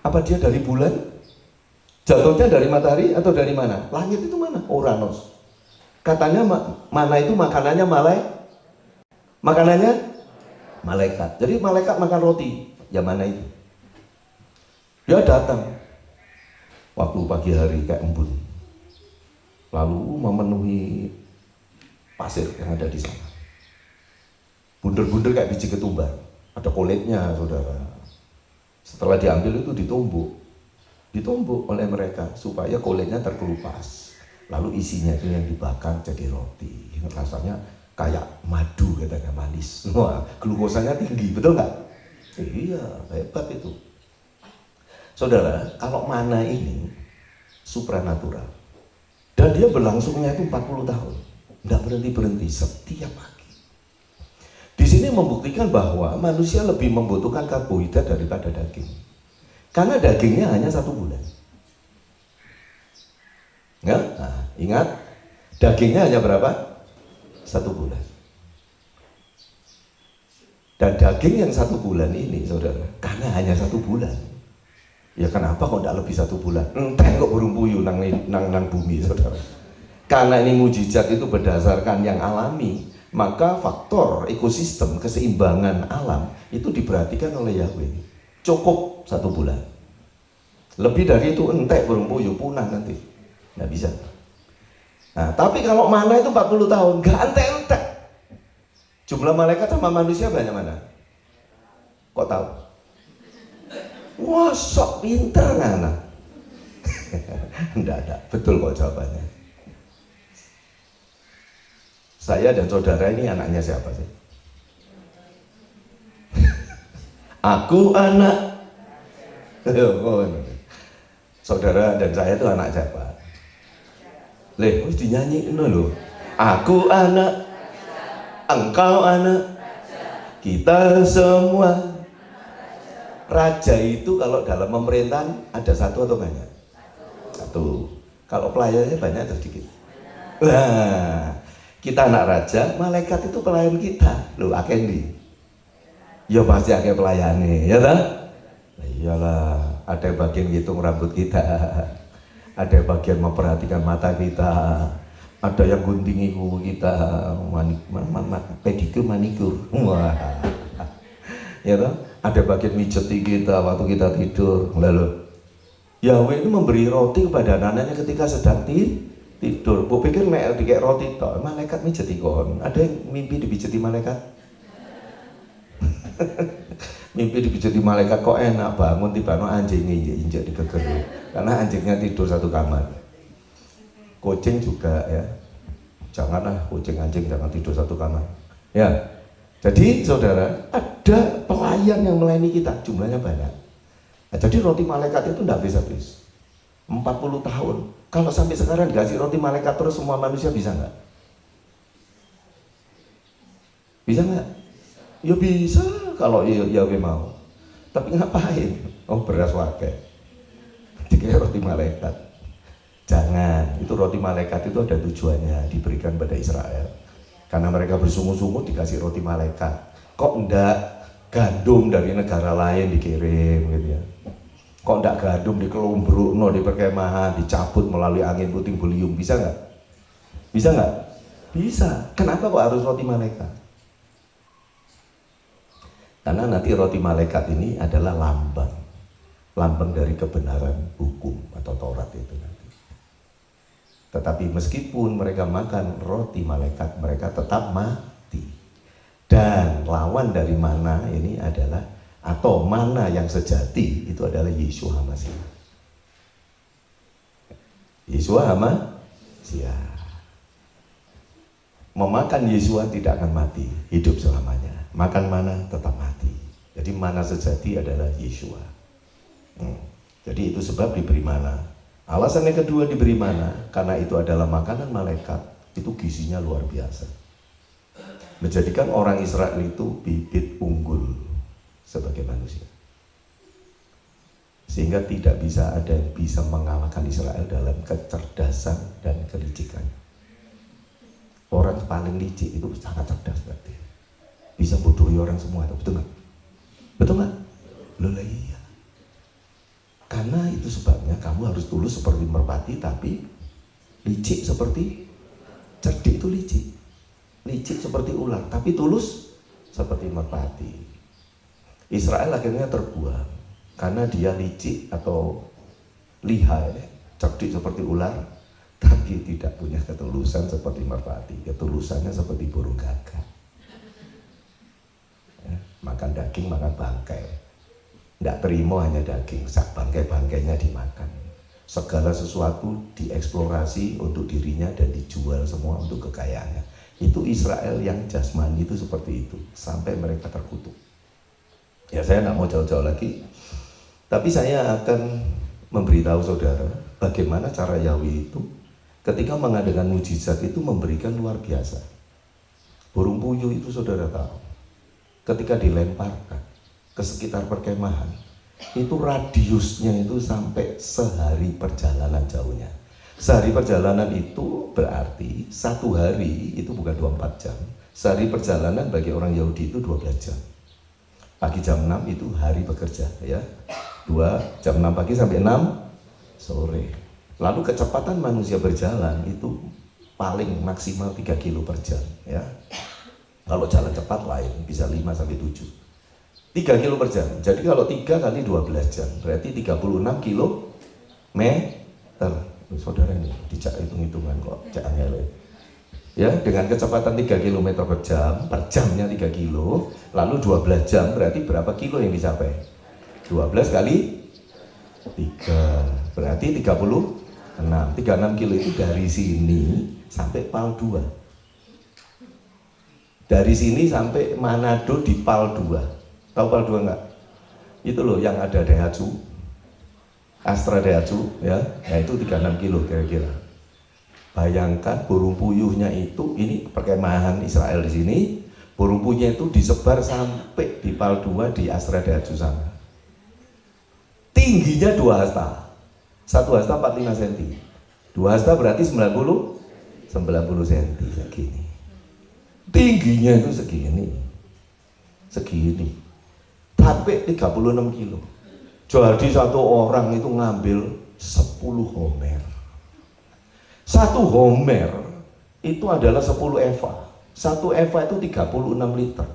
Apa dia dari bulan? Jatuhnya dari matahari atau dari mana? Langit itu mana? Uranus. Katanya mana itu makanannya makanannya malaikat. Jadi malaikat makan roti. Ya mana itu? Dia datang waktu pagi hari kayak embun, lalu memenuhi pasir yang ada di sana. Bunder-bunder kayak biji ketumbar, ada kulitnya, saudara. Setelah diambil itu ditumbuk oleh mereka supaya kulitnya terkelupas. Lalu isinya itu yang dibakar jadi roti. Rasanya kayak madu, katanya manis. Wah, glukosanya tinggi, betul nggak? Iya, hebat itu. Saudara, kalau mana ini supranatural. Dan dia berlangsungnya itu 40 tahun. Nggak berhenti-berhenti setiap pagi. Di sini membuktikan bahwa manusia lebih membutuhkan karbohidrat daripada daging. Karena dagingnya hanya 1 bulan. Ya? Nah, ingat, dagingnya hanya berapa? 1 bulan. Dan daging yang 1 bulan ini, saudara, karena hanya 1 bulan. Ya kenapa kok tidak lebih 1 bulan? Entah kok burung puyuh nang bumi, saudara. Karena ini mujizat itu berdasarkan yang alami, maka faktor ekosistem, keseimbangan alam itu diperhatikan oleh Yahweh. Cukup 1 bulan. Lebih dari itu entek burung puyuh punah nanti, nggak bisa. Nah, tapi kalau mana itu 40 tahun, nggak entek-entek. Jumlah malaikat sama manusia banyak mana? Kok tahu? Wah, sok pintar anak. Enggak, betul kok jawabannya. Saya dan saudara ini anaknya siapa sih? Aku anak. Saudara dan saya itu anak siapa? Harus dinyanyiin loh. Aku anak, engkau anak, kita semua. Raja itu kalau dalam pemerintahan ada 1 atau banyak? 1. Kalau pelayannya banyak atau sedikit? Nah, kita anak raja, malaikat itu pelayan kita. Loh, akendi. Ya pasti akeh pelayane, ya kan? Nah, iyalah, ada yang bagian ngitung rambut kita, ada yang bagian memperhatikan mata kita, ada yang guntingi kuku kita, pedikur manikur. Wah. Ya toh? Ada bagian mijeti kita waktu kita tidur. Lalu Yahweh itu memberi roti kepada anak-anaknya ketika sedang tidur. Bu pikir mek dikek roti tok, malaikat mijeti kon. Ada yang mimpi dipijeti malaikat? Mimpi dipijeti malaikat kok enak, bangun tiba-tiba anjingnya injek di kegeru. Karena anjingnya tidur satu kamar. Kucing juga ya. Janganlah kucing anjing jangan tidur satu kamar. Ya. Jadi saudara, ada pelayan yang melayani kita, jumlahnya banyak. Nah, jadi roti malaikat itu tidak habis-habis. 40 tahun. Kalau sampai sekarang dikasih roti malaikat terus semua manusia bisa nggak? Bisa nggak? Ya bisa kalau Yahweh mau. Tapi ngapain? Oh, beras wakai. Dikasih roti malaikat. Jangan. Itu roti malaikat itu ada tujuannya, diberikan pada Israel. Karena mereka bersungguh-sungguh dikasih roti malaikat. Kok enggak gandum dari negara lain dikirim gitu ya? Kok enggak gandum dikelumbrukno di perkemahan, dicabut melalui angin puting beliung? Bisa nggak? Bisa nggak? Bisa. Kenapa kok harus roti malaikat? Karena nanti roti malaikat ini adalah lambang dari kebenaran hukum atau Taurat itu nanti. Tetapi meskipun mereka makan roti malaikat, mereka tetap mati. Dan lawan dari mana ini adalah, atau mana yang sejati itu adalah Yeshua HaMashiach. Yeshua HaMashiach. Memakan Yeshua tidak akan mati, hidup selamanya. Makan mana tetap mati. Jadi mana sejati adalah Yeshua. Jadi itu sebab diberi mana. Alasan yang kedua diberi mana, karena itu adalah makanan malaikat. Itu gizinya luar biasa. Menjadikan orang Israel itu bibit unggul sebagai manusia. Sehingga tidak bisa ada yang bisa mengalahkan Israel dalam kecerdasan dan kelicikan. Orang paling licik itu sangat cerdas berarti. Bisa bodohi orang semua, betul nggak? Betul nggak? Loh iya. Karena itu sebabnya kamu harus tulus seperti merpati, tapi licik seperti cerdik itu licik. Licik seperti ular, tapi tulus seperti merpati. Israel akhirnya terbuang karena dia licik atau lihai, cerdik seperti ular, tapi tidak punya ketulusan seperti merpati. Ketulusannya seperti burung gagak. Makan daging, makan bangkai. Tidak terima hanya daging, sak bangkai-bangkainya dimakan. Segala sesuatu dieksplorasi untuk dirinya dan dijual semua untuk kekayaannya. Itu Israel yang jasmani itu seperti itu, sampai mereka terkutuk. Ya saya tidak mau jauh-jauh lagi, tapi saya akan memberitahu saudara bagaimana cara Yahweh itu ketika mengadakan mujizat itu memberikan luar biasa. Burung puyuh itu saudara tahu, ketika dilemparkan ke sekitar perkemahan, itu radiusnya itu sampai sehari perjalanan jauhnya. Sehari perjalanan itu berarti satu hari itu bukan 24 jam. Sehari perjalanan bagi orang Yahudi itu 12 jam. Pagi jam 6 itu hari bekerja ya. Jam 6 pagi sampai 6 sore. Lalu kecepatan manusia berjalan itu paling maksimal 3 kilo per jam ya. Kalau jalan cepat lain bisa 5 sampai 7. 3 kilo per jam. Jadi kalau 3 kali 12 jam berarti 36 kilo meter. Saudara ini dicak hitung-hitungan kok jangan ngele. Ya, dengan kecepatan 3 km per jamnya 3 kilo, lalu 12 jam berarti berapa kilo yang dicapai? 12 kali 3 berarti 36 kilo itu dari sini sampai Pal 2. Dari sini sampai Manado di Pal 2. Tahu Pal 2 enggak? Itu loh yang ada Daihatsu, Astra Daihatsu ya. Nah itu 36 kilo kira-kira. Bayangkan burung puyuhnya itu, ini perkemahan Israel di sini. Burung puyuhnya itu disebar sampai di Pal 2 di Astra Daihatsu sana. Tingginya 2 hasta. 1 hasta 45 cm. 2 hasta berarti 90 cm segini. Tingginya itu segini. Sampai 36 kilo. Jadi satu orang itu ngambil 10 homer. 1 homer itu eva. 1 eva itu 36 liter.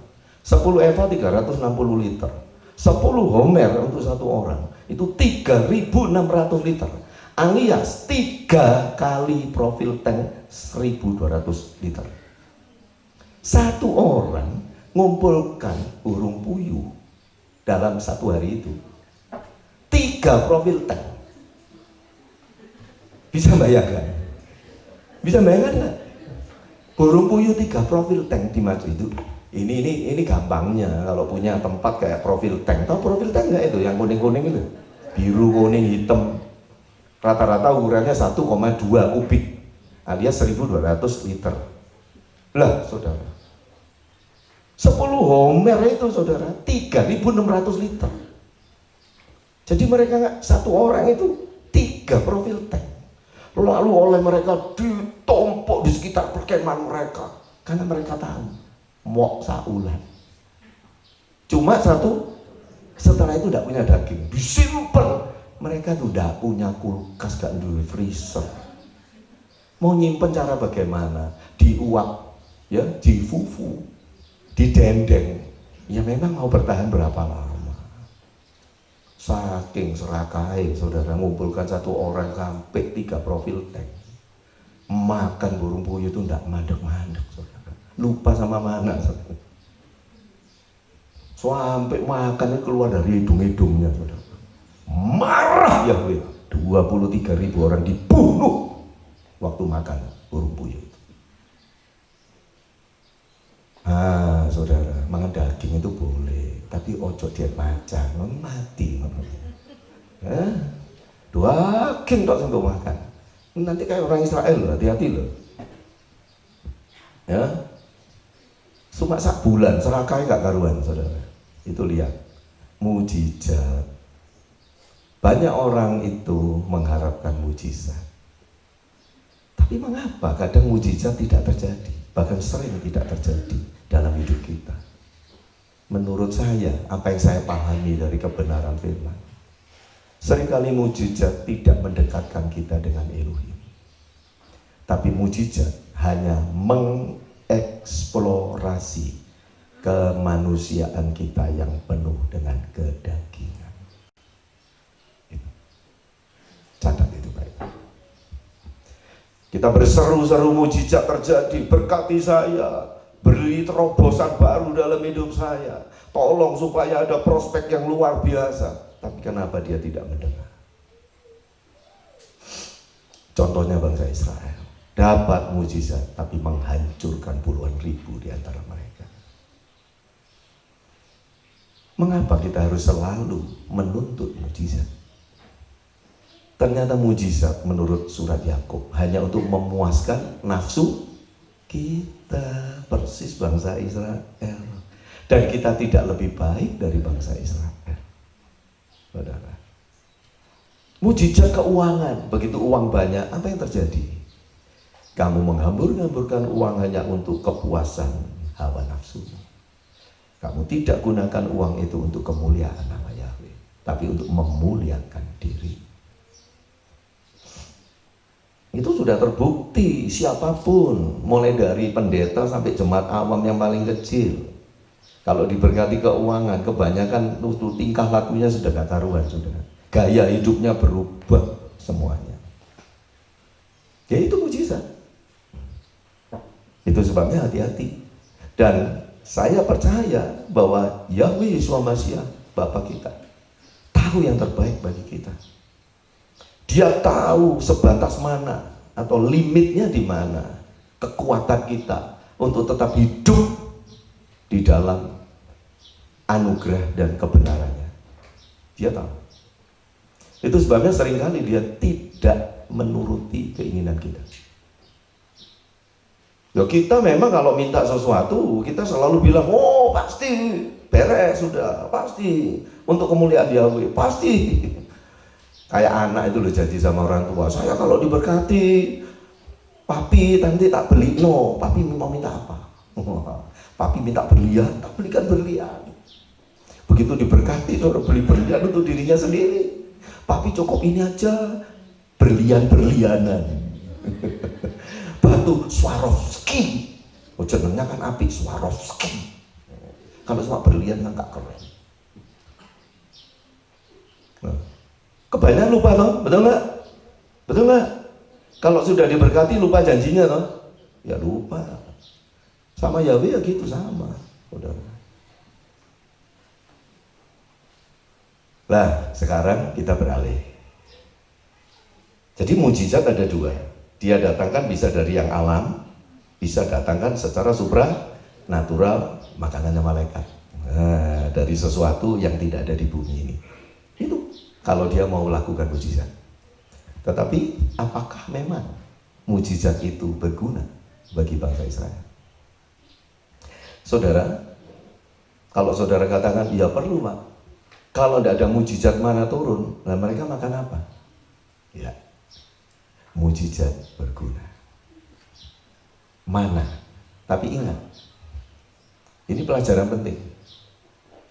10 eva 360 liter. 10 homer untuk satu orang itu 3.600 liter, alias 3 kali profil tank 1.200 liter. Satu orang ngumpulkan burung puyuh dalam satu hari itu 3 profil tank. Bisa bayangkan? Bisa bayangkan nggak? Burung puyuh 3 profil tank di maju itu. Ini gampangnya kalau punya tempat kayak profil tank. Tahu profil tank nggak itu? Yang kuning-kuning itu, biru, kuning, hitam. Rata-rata ukurannya 1,2 kubik, alias 1.200 liter. Lah, saudara, 10 homer itu, saudara, 3.600 liter. Jadi mereka satu orang itu 3 profil tank. Lalu oleh mereka ditompok di sekitar perkemahan mereka, karena mereka tahu mau saulan. Cuma satu, setelah itu tidak punya daging, disimpan. Mereka tuh tidak punya kulkas, gak ada freezer. Mau nyimpen cara bagaimana? Diuap, ya, difufu, didendeng. Ya memang mau bertahan berapa lama? Saking serakai, saudara, ngumpulkan satu orang sampai 3 profil tank. Makan burung puyuh itu tidak mandek-mandek, saudara. Lupa sama mana, saudara. Sampai makan keluar dari hidung-hidungnya, saudara. Marah Yahweh, 23.000 orang dibunuh waktu makan burung puyuh itu. Saudara, makan daging itu boleh, tapi ojo diet macan, mati. Daging tak sentuh makan, nanti kayak orang Israel loh, hati-hati loh. Ya, cuma sak bulan serakai gak karuan, saudara. Itu lihat mujizat. Banyak orang itu mengharapkan mujizat, tapi mengapa kadang mujizat tidak terjadi, bahkan sering tidak terjadi dalam hidup kita? Menurut saya, apa yang saya pahami dari kebenaran firman, seringkali mujizat tidak mendekatkan kita dengan Elohim, tapi mujizat hanya mengeksplorasi kemanusiaan kita yang penuh dengan kedagingan. Catat itu baik. Kita berseru-seru mujizat terjadi, berkati saya, beri terobosan baru dalam hidup saya, tolong supaya ada prospek yang luar biasa. Tapi kenapa dia tidak mendengar? Contohnya bangsa Israel, dapat mujizat tapi menghancurkan puluhan ribu di antara mereka. Mengapa kita harus selalu menuntut mujizat? Ternyata mujizat menurut surat Yakub hanya untuk memuaskan nafsu kita, persis bangsa Israel. Dan kita tidak lebih baik dari bangsa Israel, saudara. Mujizat keuangan, begitu uang banyak, apa yang terjadi? Kamu menghambur-hamburkan uang hanya untuk kepuasan hawa nafsu. Kamu tidak gunakan uang itu untuk kemuliaan nama Yahweh, tapi untuk memuliakan diri. Itu sudah terbukti, siapapun, mulai dari pendeta sampai jemaat awam yang paling kecil, kalau diberkati keuangan, kebanyakan tingkah lakunya sudah gak karuan, sudah gaya hidupnya berubah semuanya. Ya itu mujizat. Itu sebabnya hati-hati. Dan saya percaya bahwa Yahweh Yeshua Mashiach, Bapa kita, tahu yang terbaik bagi kita. Dia tahu sebatas mana atau limitnya di mana kekuatan kita untuk tetap hidup di dalam anugerah dan kebenarannya. Dia tahu. Itu sebabnya seringkali dia tidak menuruti keinginan kita. Ya kita memang kalau minta sesuatu kita selalu bilang, oh pasti beres sudah, pasti untuk kemuliaan Yahweh, pasti. Kayak anak itu loh, janji sama orang tua, saya kalau diberkati papi nanti tak beli. No, papi mau minta apa? Papi minta berlian, tak belikan berlian. Begitu diberkati, suruh beli berlian untuk dirinya sendiri. Papi cukup ini aja, berlian-berlianan. Batu Swarovski, jenengnya kan api, Swarovski. Kalau cuma berlian kan gak keren. Nah, kebanyakan lupa toh, betul nggak? Betul nggak? Kalau sudah diberkati lupa janjinya toh, ya lupa. Sama Yahweh ya gitu sama, saudara. Lah sekarang kita beralih. Jadi mujizat ada dua. Dia datangkan bisa dari yang alam, bisa datangkan secara supranatural, makanannya malaikat. Nah, dari sesuatu yang tidak ada di bumi ini. Itu kalau dia mau lakukan mujizat. Tetapi apakah memang mujizat itu berguna bagi bangsa Israel? Saudara, kalau saudara katakan ya perlu Pak, kalau tidak ada mujizat mana turun, nah mereka makan apa? Ya, mujizat berguna. Mana? Tapi ingat, ini pelajaran penting.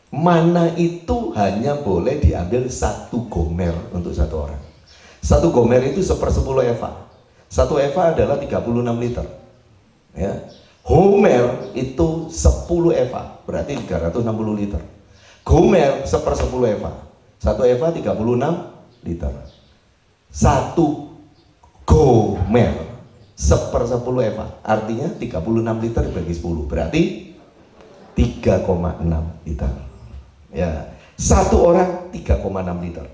Mana itu hanya boleh diambil 1 gomer untuk 1 orang. 1 gomer itu 1/10 eva. 1 eva adalah 36 liter. Ya. Homer itu 10 eva, berarti 360 liter. Gomer 1/10 eva. 1 eva 36 liter. 1 gomer 1/10 eva, artinya 36 liter bagi 10, berarti 3,6 liter. Ya, 1 orang 3,6 liter.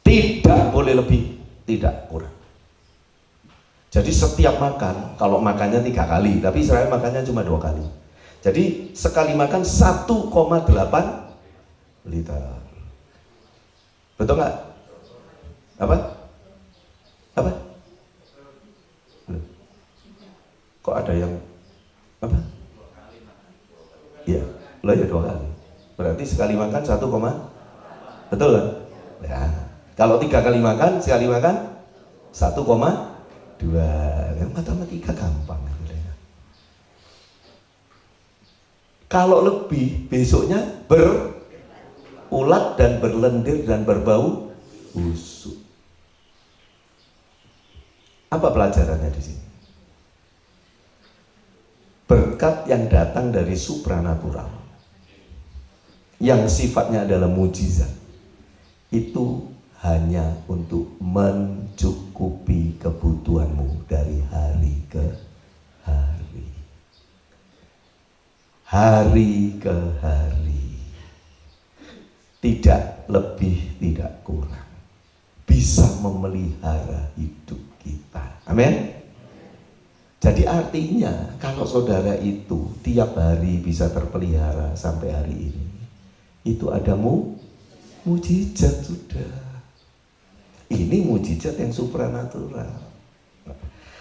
Tidak boleh lebih, tidak kurang. Jadi setiap makan, kalau makannya 3 kali, tapi Israel makannya cuma 2 kali. Jadi sekali makan 1,8 liter. Betul nggak? Apa? Apa? Kok ada yang apa? Iya, lah ya 2 kali. Berarti sekali makan 1, betul kan? Ya. Kalau 3 kali makan, sekali makan 1,2. Matematika gampang. Kalau lebih, besoknya berulat dan berlendir dan berbau busuk. Apa pelajarannya di sini? Berkat yang datang dari supranatural, yang sifatnya adalah mujizat, itu hanya untuk mencukupi kebutuhanmu dari hari ke hari. Hari ke hari. Tidak lebih, tidak kurang. Bisa memelihara hidup kita. Amin. Jadi artinya kalau saudara itu tiap hari bisa terpelihara sampai hari ini, itu ada mujizat sudah. Ini mujizat yang supranatural.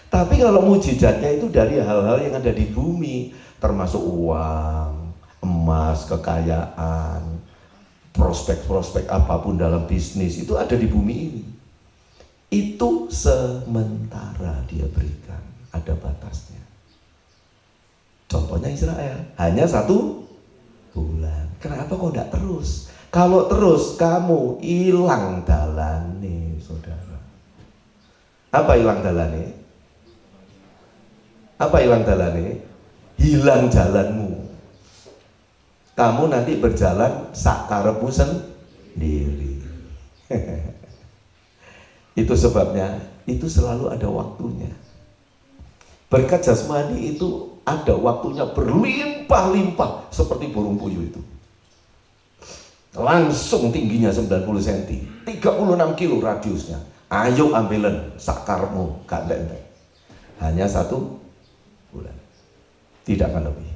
Tapi kalau mujizatnya itu dari hal-hal yang ada di bumi, termasuk uang, emas, kekayaan, prospek-prospek apapun dalam bisnis, itu ada di bumi ini. Itu sementara dia berikan, ada batasnya. Contohnya Israel, hanya 1 bulan. Kenapa kok enggak terus? Kalau terus kamu hilang dalane, saudara. Apa hilang dalane? Apa hilang dalane? Hilang jalanmu. Kamu nanti berjalan sakarepmu sendiri. Itu sebabnya, itu selalu ada waktunya. Berkat jasmani itu ada waktunya berlimpah-limpah seperti burung puyuh itu. Langsung tingginya 90 cm, 36 kilo radiusnya. Ayo ambilan sakarmu, gak entek. Hanya 1 bulan. Tidak akan lebih.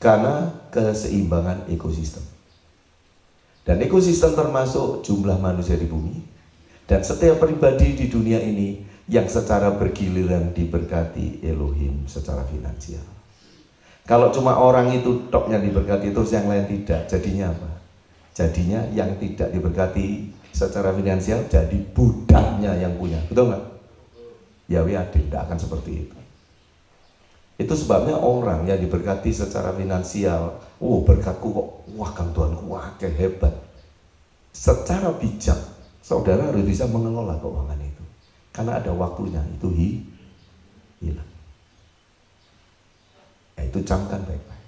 Karena keseimbangan ekosistem. Dan ekosistem termasuk jumlah manusia di bumi. Dan setiap pribadi di dunia ini yang secara bergiliran diberkati Elohim secara finansial. Kalau cuma orang itu tok yang diberkati terus yang lain tidak, jadinya apa? Jadinya yang tidak diberkati secara finansial jadi budaknya yang punya, betul nggak? Yahweh adil, tidak akan seperti itu. Itu sebabnya orang yang diberkati secara finansial, berkatku kok, wah Kang Tuhanku, wah hebat. Secara bijak, saudara harus bisa mengelola keuangan itu, karena ada waktunya itu hilang. Itu camkan baik-baik.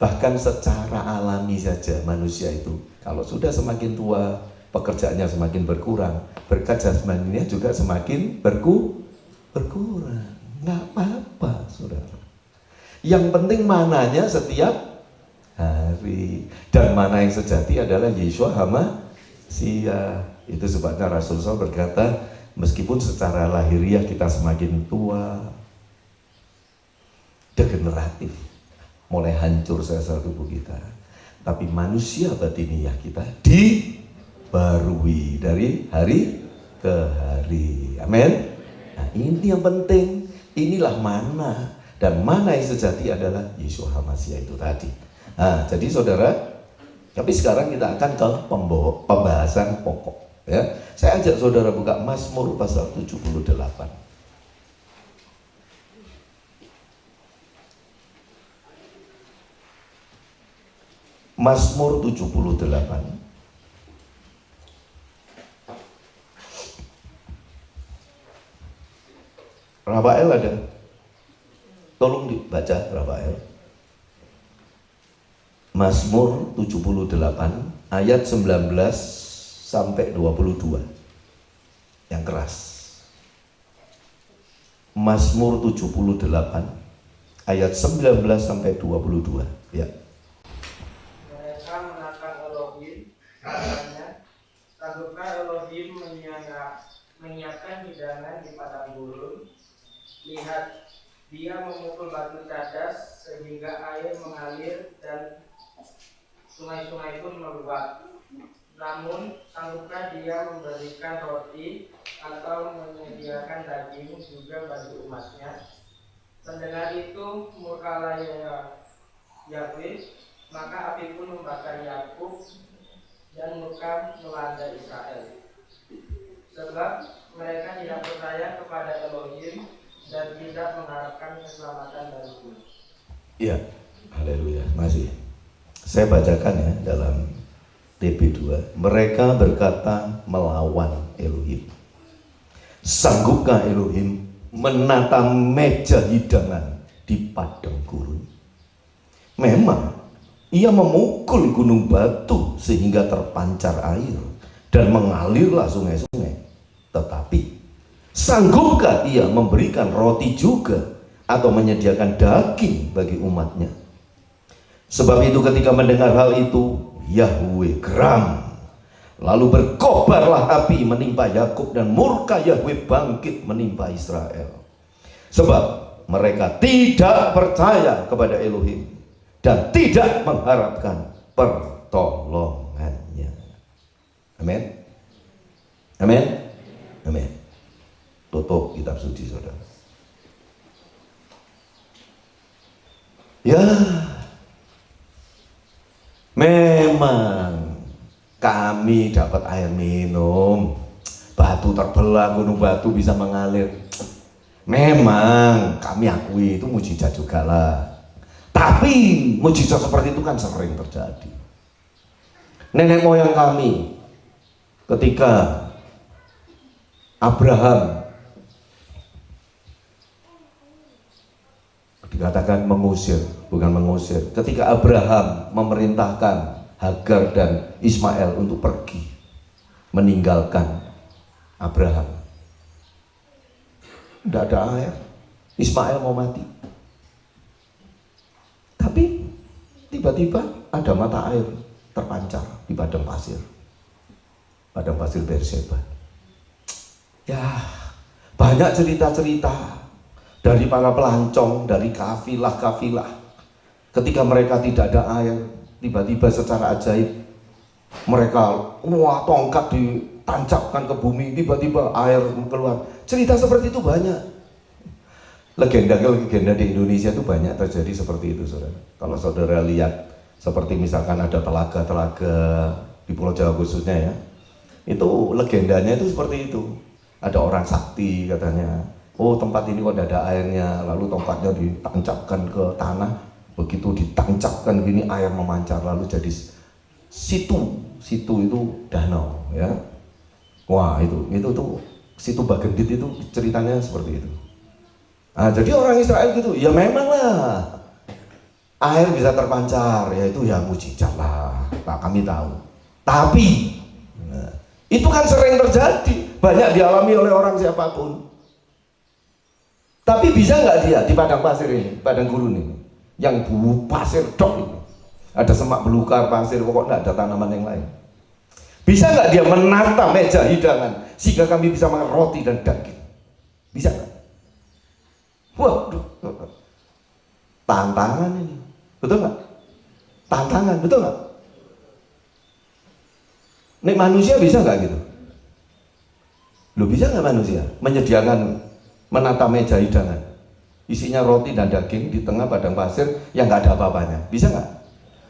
Bahkan secara alami saja manusia itu kalau sudah semakin tua, pekerjaannya semakin berkurang, berkat jasmaninya juga semakin berkurang. Nggak apa-apa, saudara. Yang penting mananya setiap hari, dan mana yang sejati adalah Yeshua HaMashiach. Itu sebabnya Rasul Saul berkata, meskipun secara lahiriah kita semakin tua, degeneratif, mulai hancur sel-sel tubuh kita, tapi manusia batiniah kita dibarui dari hari ke hari. Amin. Nah, ini yang penting. Inilah mana, dan mana yang sejati adalah Yeshua HaMashiach itu tadi. Nah, jadi saudara, tapi sekarang kita akan ke pembahasan pokok. Ya, saya ajak saudara buka Mazmur pasal 78. Mazmur 78. Rafael ada? Tolong dibaca Rafael. Mazmur 78 ayat 19 sampai 22. Yang keras. Mazmur 78 ayat 19 sampai 22. Ya. Mereka menatang Elohim, katanya, sanggupkah Elohim menyiapkan hidangan di padang gurun? Lihat, dia memukul batu cadas sehingga air mengalir dan sungai-sungai pun meluap. Namun, sanggupkah dia memberikan roti atau menyediakan daging juga bagi umatnya? Mendengar itu, murkalah Yahweh, maka api pun membakar Yakub dan murka melanda Israel. Sebab mereka tidak percaya kepada Elohim dan tidak mengharapkan keselamatan dariku. Iya, haleluya. Masih. Saya bacakan ya dalam TB2. Mereka berkata melawan Elohim. Sanggupkah Elohim menata meja hidangan di padang gurun? Memang ia memukul gunung batu sehingga terpancar air dan mengalirlah sungai-sungai. Tetapi sanggupkah ia memberikan roti juga atau menyediakan daging bagi umatnya? Sebab itu ketika mendengar hal itu, Yahweh geram. Lalu berkobarlah api menimpa Yakub dan murka Yahweh bangkit menimpa Israel. Sebab mereka tidak percaya kepada Elohim dan tidak mengharapkan pertolongannya. Amin. Amin. Amin. Tutup kitab suci saudara. Ya, memang kami dapat air minum, batu terbelah, gunung batu bisa mengalir. Memang kami akui itu mujizat juga lah. Tapi mujizat seperti itu kan sering terjadi. Nenek moyang kami ketika Abraham dikatakan mengusir, bukan mengusir. Ketika Abraham memerintahkan Hagar dan Ismail untuk pergi meninggalkan Abraham, tidak ada air. Ismail mau mati. Tapi tiba-tiba ada mata air terpancar di padang pasir Berseba. Ya, banyak cerita-cerita dari para pelancong, dari kafilah-kafilah. Ketika mereka tidak ada air, tiba-tiba secara ajaib mereka, tongkat ditancapkan ke bumi, tiba-tiba air keluar. Cerita seperti itu banyak. Legenda di Indonesia itu banyak terjadi seperti itu, saudara. Kalau saudara lihat, seperti misalkan ada telaga-telaga di Pulau Jawa khususnya ya, itu legendanya itu seperti itu. Ada orang sakti katanya, oh tempat ini kok ada airnya, lalu tongkatnya ditancapkan ke tanah, begitu ditancapkan gini air memancar, lalu jadi situ itu danau ya. Wah itu situ Bagendit itu ceritanya seperti itu. Nah, jadi orang Israel gitu, ya memang lah air bisa terpancar, ya itu ya mujizat lah, Pak, kami tahu. Tapi nah, itu kan sering terjadi, banyak dialami oleh orang siapapun. Tapi bisa nggak dia di padang pasir ini, padang gurun ini, yang bulu pasir dok ini, ada semak belukar pasir, pokoknya nggak ada tanaman yang lain. Bisa nggak dia menata meja hidangan sehingga kami bisa makan roti dan daging? Bisa nggak? Waduh, tantangan ini, betul nggak? Tantangan, betul nggak? Nih manusia bisa nggak gitu? Lo bisa nggak manusia menyediakan menata meja hidangan isinya roti dan daging di tengah padang pasir yang nggak ada apa-apanya? Bisa nggak?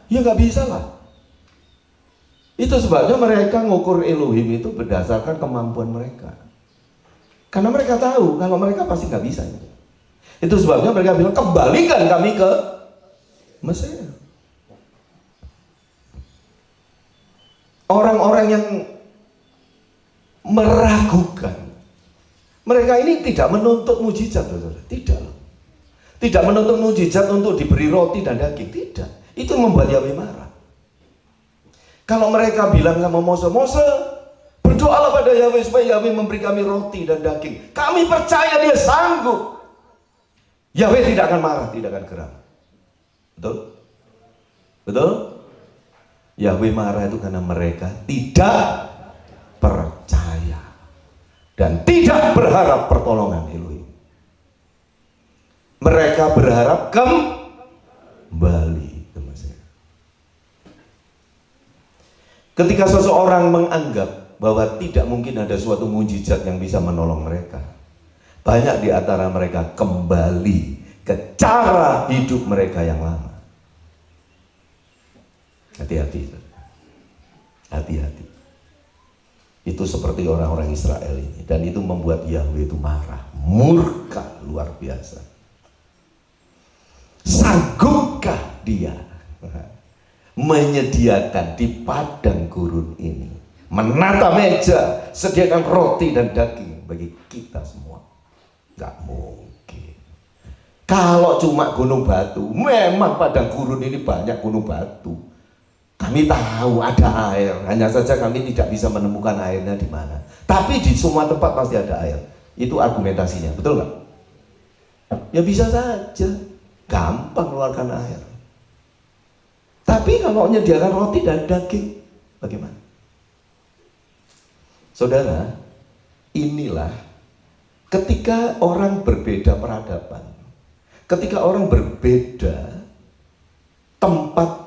Ya nggak bisa lah. Itu sebabnya mereka ngukur Elohim itu berdasarkan kemampuan mereka, karena mereka tahu kalau mereka pasti nggak bisa. Itu sebabnya mereka bilang kembalikan kami ke Mesir. Orang-orang yang meragukan, mereka ini tidak menuntut mujizat, tidak. Tidak menuntut mujizat untuk diberi roti dan daging, tidak. Itu membuat Yahweh marah. Kalau mereka bilang sama Mose, berdoalah pada Yahweh supaya Yahweh memberi kami roti dan daging. Kami percaya dia sanggup. Yahweh tidak akan marah, tidak akan geram. Betul? Betul? Yahweh marah itu karena mereka tidak percaya dan tidak berharap pertolongan Elohim. Mereka berharap kembali ke Mesir. Ketika seseorang menganggap bahwa tidak mungkin ada suatu mujizat yang bisa menolong mereka, banyak di antara mereka kembali ke cara hidup mereka yang lama. Hati-hati, hati-hati. Itu seperti orang-orang Israel ini, dan itu membuat Yahweh itu marah, murka luar biasa. Sanggupkah dia menyediakan di padang gurun ini, menata meja, sediakan roti dan daging bagi kita semua? Gak mungkin. Kalau cuma gunung batu, memang padang gurun ini banyak gunung batu. Kami tahu ada air, hanya saja kami tidak bisa menemukan airnya di mana. Tapi di semua tempat pasti ada air. Itu argumentasinya, betul nggak? Ya bisa saja, gampang keluarkan air. Tapi kalau menyediakan roti dan daging, bagaimana? Saudara, inilah ketika orang berbeda peradaban, ketika orang berbeda tempat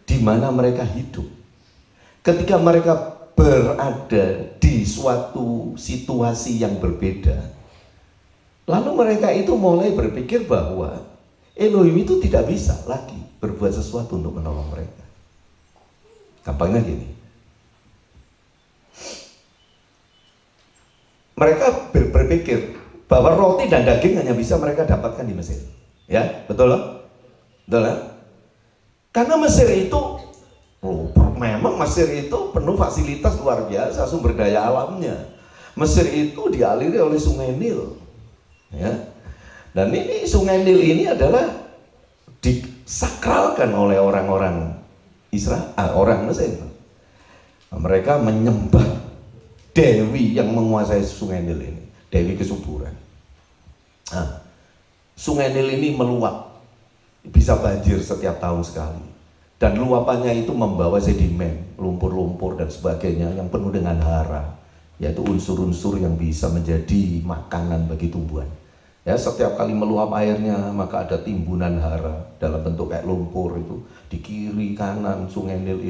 di mana mereka hidup, ketika mereka berada di suatu situasi yang berbeda, lalu mereka itu mulai berpikir bahwa Elohim itu tidak bisa lagi berbuat sesuatu untuk menolong mereka. Gampangnya gini, mereka berpikir bahwa roti dan daging hanya bisa mereka dapatkan di Mesir. Ya, betul loh? Betul lah? Karena Mesir itu, memang Mesir itu penuh fasilitas luar biasa, sumber daya alamnya. Mesir itu dialiri oleh Sungai Nil, ya. Dan ini Sungai Nil ini adalah disakralkan oleh orang-orang Israel, orang Mesir. Mereka menyembah dewi yang menguasai Sungai Nil ini, dewi kesuburan. Nah, Sungai Nil ini meluap, bisa banjir setiap tahun sekali, dan luapannya itu membawa sedimen, lumpur-lumpur dan sebagainya yang penuh dengan hara, yaitu unsur-unsur yang bisa menjadi makanan bagi tumbuhan. Ya, setiap kali meluap airnya maka ada timbunan hara dalam bentuk kayak lumpur itu di kiri kanan Sungai Nil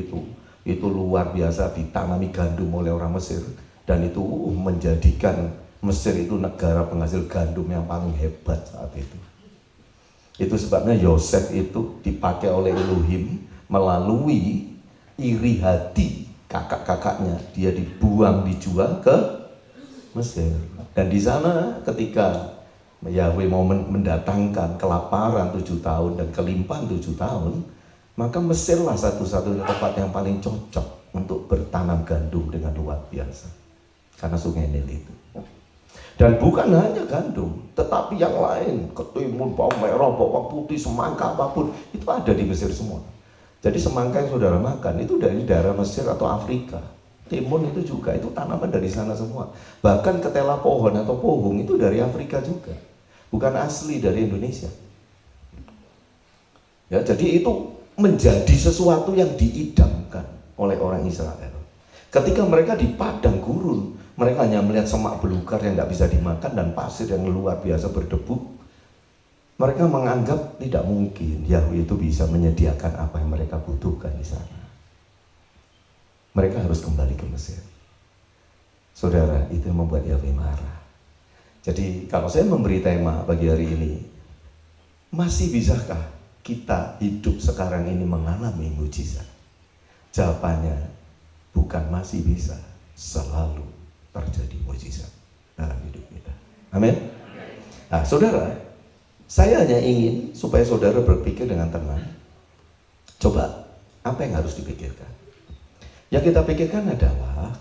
itu luar biasa ditanami gandum oleh orang Mesir, dan itu menjadikan Mesir itu negara penghasil gandum yang paling hebat saat itu. Itu sebabnya Yosef itu dipakai oleh Elohim melalui iri hati kakak-kakaknya, dia dijual ke Mesir. Dan di sana ketika Yahweh mau mendatangkan kelaparan 7 tahun dan kelimpahan 7 tahun, maka Mesirlah satu-satunya tempat yang paling cocok untuk bertanam gandum dengan luar biasa, karena Sungai Nil itu. Dan bukan hanya gandum, tetapi yang lain, ketimun, bawang merah, bawang putih, semangka apapun, itu ada di Mesir semua. Jadi semangka yang saudara makan itu dari daerah Mesir atau Afrika. Timun itu juga, itu tanaman dari sana semua. Bahkan ketela pohon atau pohung itu dari Afrika juga, bukan asli dari Indonesia. Ya, jadi itu menjadi sesuatu yang diidamkan oleh orang Israel. Ketika mereka di padang gurun, mereka hanya melihat semak belukar yang tidak bisa dimakan dan pasir yang luar biasa berdebu. Mereka menganggap tidak mungkin Yahweh itu bisa menyediakan apa yang mereka butuhkan di sana. Mereka harus kembali ke Mesir. Saudara, itu yang membuat Yahweh marah. Jadi kalau saya memberi tema bagi hari ini, masih bisakah kita hidup sekarang ini mengalami mujizat? Jawabannya bukan masih bisa, selalu terjadi mujizat dalam hidup kita. Amin. Nah, saudara, saya hanya ingin supaya saudara berpikir dengan tenang. Coba, apa yang harus dipikirkan? Yang kita pikirkan adalah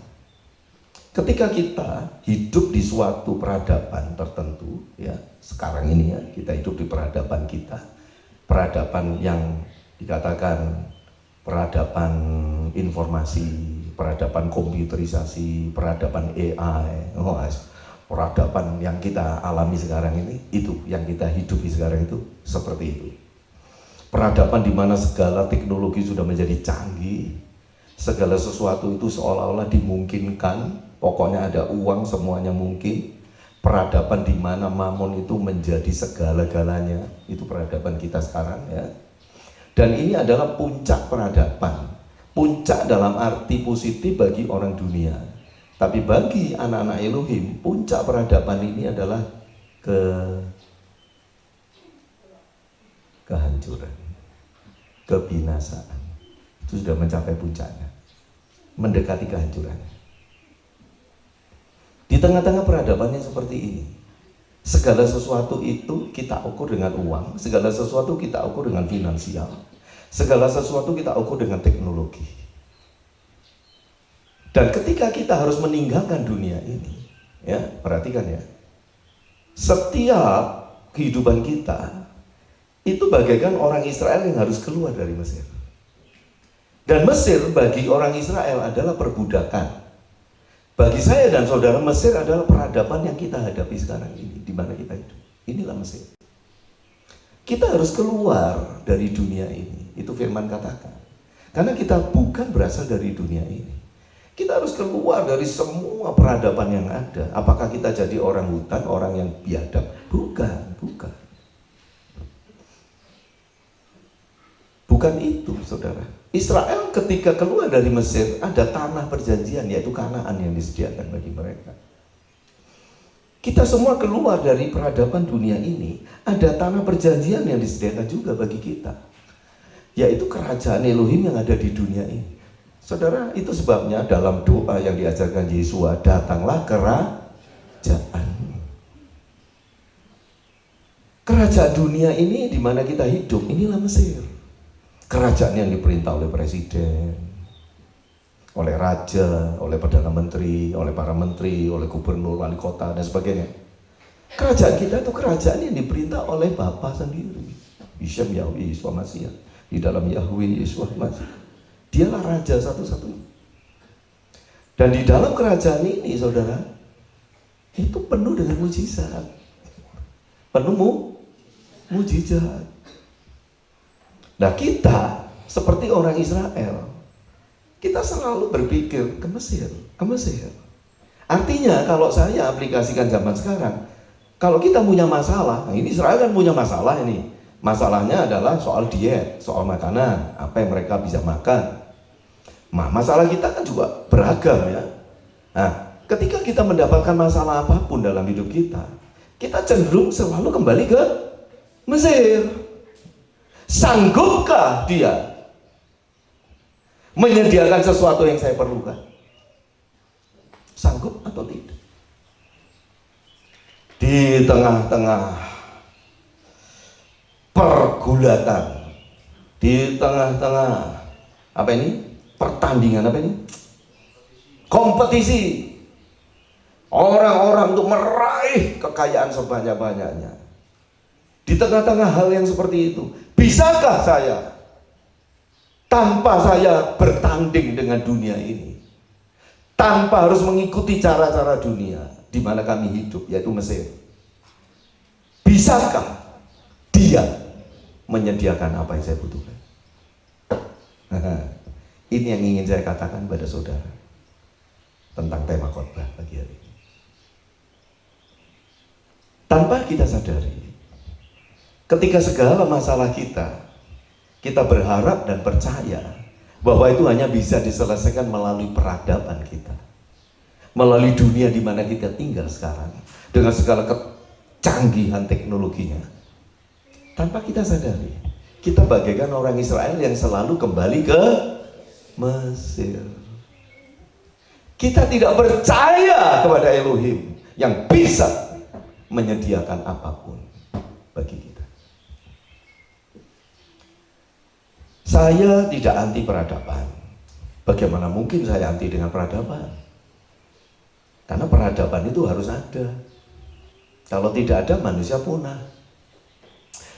ketika kita hidup di suatu peradaban tertentu, ya, sekarang ini ya, kita hidup di peradaban kita, peradaban yang dikatakan peradaban informasi, peradaban komputerisasi, peradaban AI, peradaban yang kita alami sekarang ini, itu yang kita hidupi sekarang itu seperti itu. Peradaban di mana segala teknologi sudah menjadi canggih, segala sesuatu itu seolah-olah dimungkinkan, pokoknya ada uang semuanya mungkin. Peradaban di mana mamon itu menjadi segala-galanya, itu peradaban kita sekarang ya. Dan ini adalah puncak peradaban. Puncak dalam arti positif bagi orang dunia. Tapi bagi anak-anak Elohim, puncak peradaban ini adalah kehancuran, kebinasaan. Itu sudah mencapai puncaknya, mendekati kehancurannya. Di tengah-tengah peradabannya seperti ini, segala sesuatu itu kita ukur dengan uang, segala sesuatu kita ukur dengan finansial, segala sesuatu kita ukur dengan teknologi. Dan ketika kita harus meninggalkan dunia ini, ya, perhatikan ya, setiap kehidupan kita itu bagaikan orang Israel yang harus keluar dari Mesir. Dan Mesir bagi orang Israel adalah perbudakan. Bagi saya dan saudara, Mesir adalah peradaban yang kita hadapi sekarang ini, di mana kita hidup. Inilah Mesir. Kita harus keluar dari dunia ini, itu firman katakan. Karena kita bukan berasal dari dunia ini. Kita harus keluar dari semua peradaban yang ada. Apakah kita jadi orang hutan, orang yang biadab? Bukan, bukan. Bukan itu, saudara. Israel ketika keluar dari Mesir, ada tanah perjanjian, yaitu Kanaan yang disediakan bagi mereka. Kita semua keluar dari peradaban dunia ini, ada tanah perjanjian yang disediakan juga bagi kita, yaitu kerajaan Elohim yang ada di dunia ini. Saudara, itu sebabnya dalam doa yang diajarkan Yesua, datanglah kerajaan. Kerajaan dunia ini di mana kita hidup, inilah Mesir. Kerajaan yang diperintah oleh presiden, oleh raja, oleh perdana menteri, oleh para menteri, oleh gubernur, wali kota, dan sebagainya. Kerajaan kita itu kerajaan yang diperintah oleh Bapa sendiri. Bishem Yahweh Yeshua Mashiach. Di dalam Yahweh Yeshua Mashiach, dialah raja satu-satunya. Dan di dalam kerajaan ini, saudara, itu penuh dengan mujizat, penuh mujizat. Nah, kita seperti orang Israel, kita selalu berpikir ke Mesir, ke Mesir. Artinya kalau saya aplikasikan zaman sekarang, kalau kita punya masalah, nah ini Israel kan punya masalah ini. Masalahnya adalah soal diet, soal makanan, apa yang mereka bisa makan. Nah, masalah kita kan juga beragam ya. Nah, ketika kita mendapatkan masalah apapun dalam hidup kita, kita cenderung selalu kembali ke Mesir. Sanggupkah dia menyediakan sesuatu yang saya perlukan? Sanggup atau tidak? Di tengah-tengah pergulatan, di tengah-tengah apa ini? Pertandingan apa ini? Kompetisi orang-orang untuk meraih kekayaan sebanyak-banyaknya. Di tengah-tengah hal yang seperti itu, bisakah saya tanpa saya bertanding dengan dunia ini, tanpa harus mengikuti cara-cara dunia di mana kami hidup, yaitu Mesir? Bisakah dia menyediakan apa yang saya butuhkan? Ini yang ingin saya katakan pada saudara tentang tema khotbah pagi hari ini. Tanpa kita sadari, ketika segala masalah kita berharap dan percaya bahwa itu hanya bisa diselesaikan melalui peradaban kita, melalui dunia di mana kita tinggal sekarang, dengan segala kecanggihan teknologinya. Tanpa kita sadari, kita bagaikan orang Israel yang selalu kembali ke Mesir. Kita tidak percaya kepada Elohim yang bisa menyediakan apapun bagi kita. Saya tidak anti peradaban. Bagaimana mungkin saya anti dengan peradaban? Karena peradaban itu harus ada. Kalau tidak ada, manusia punah.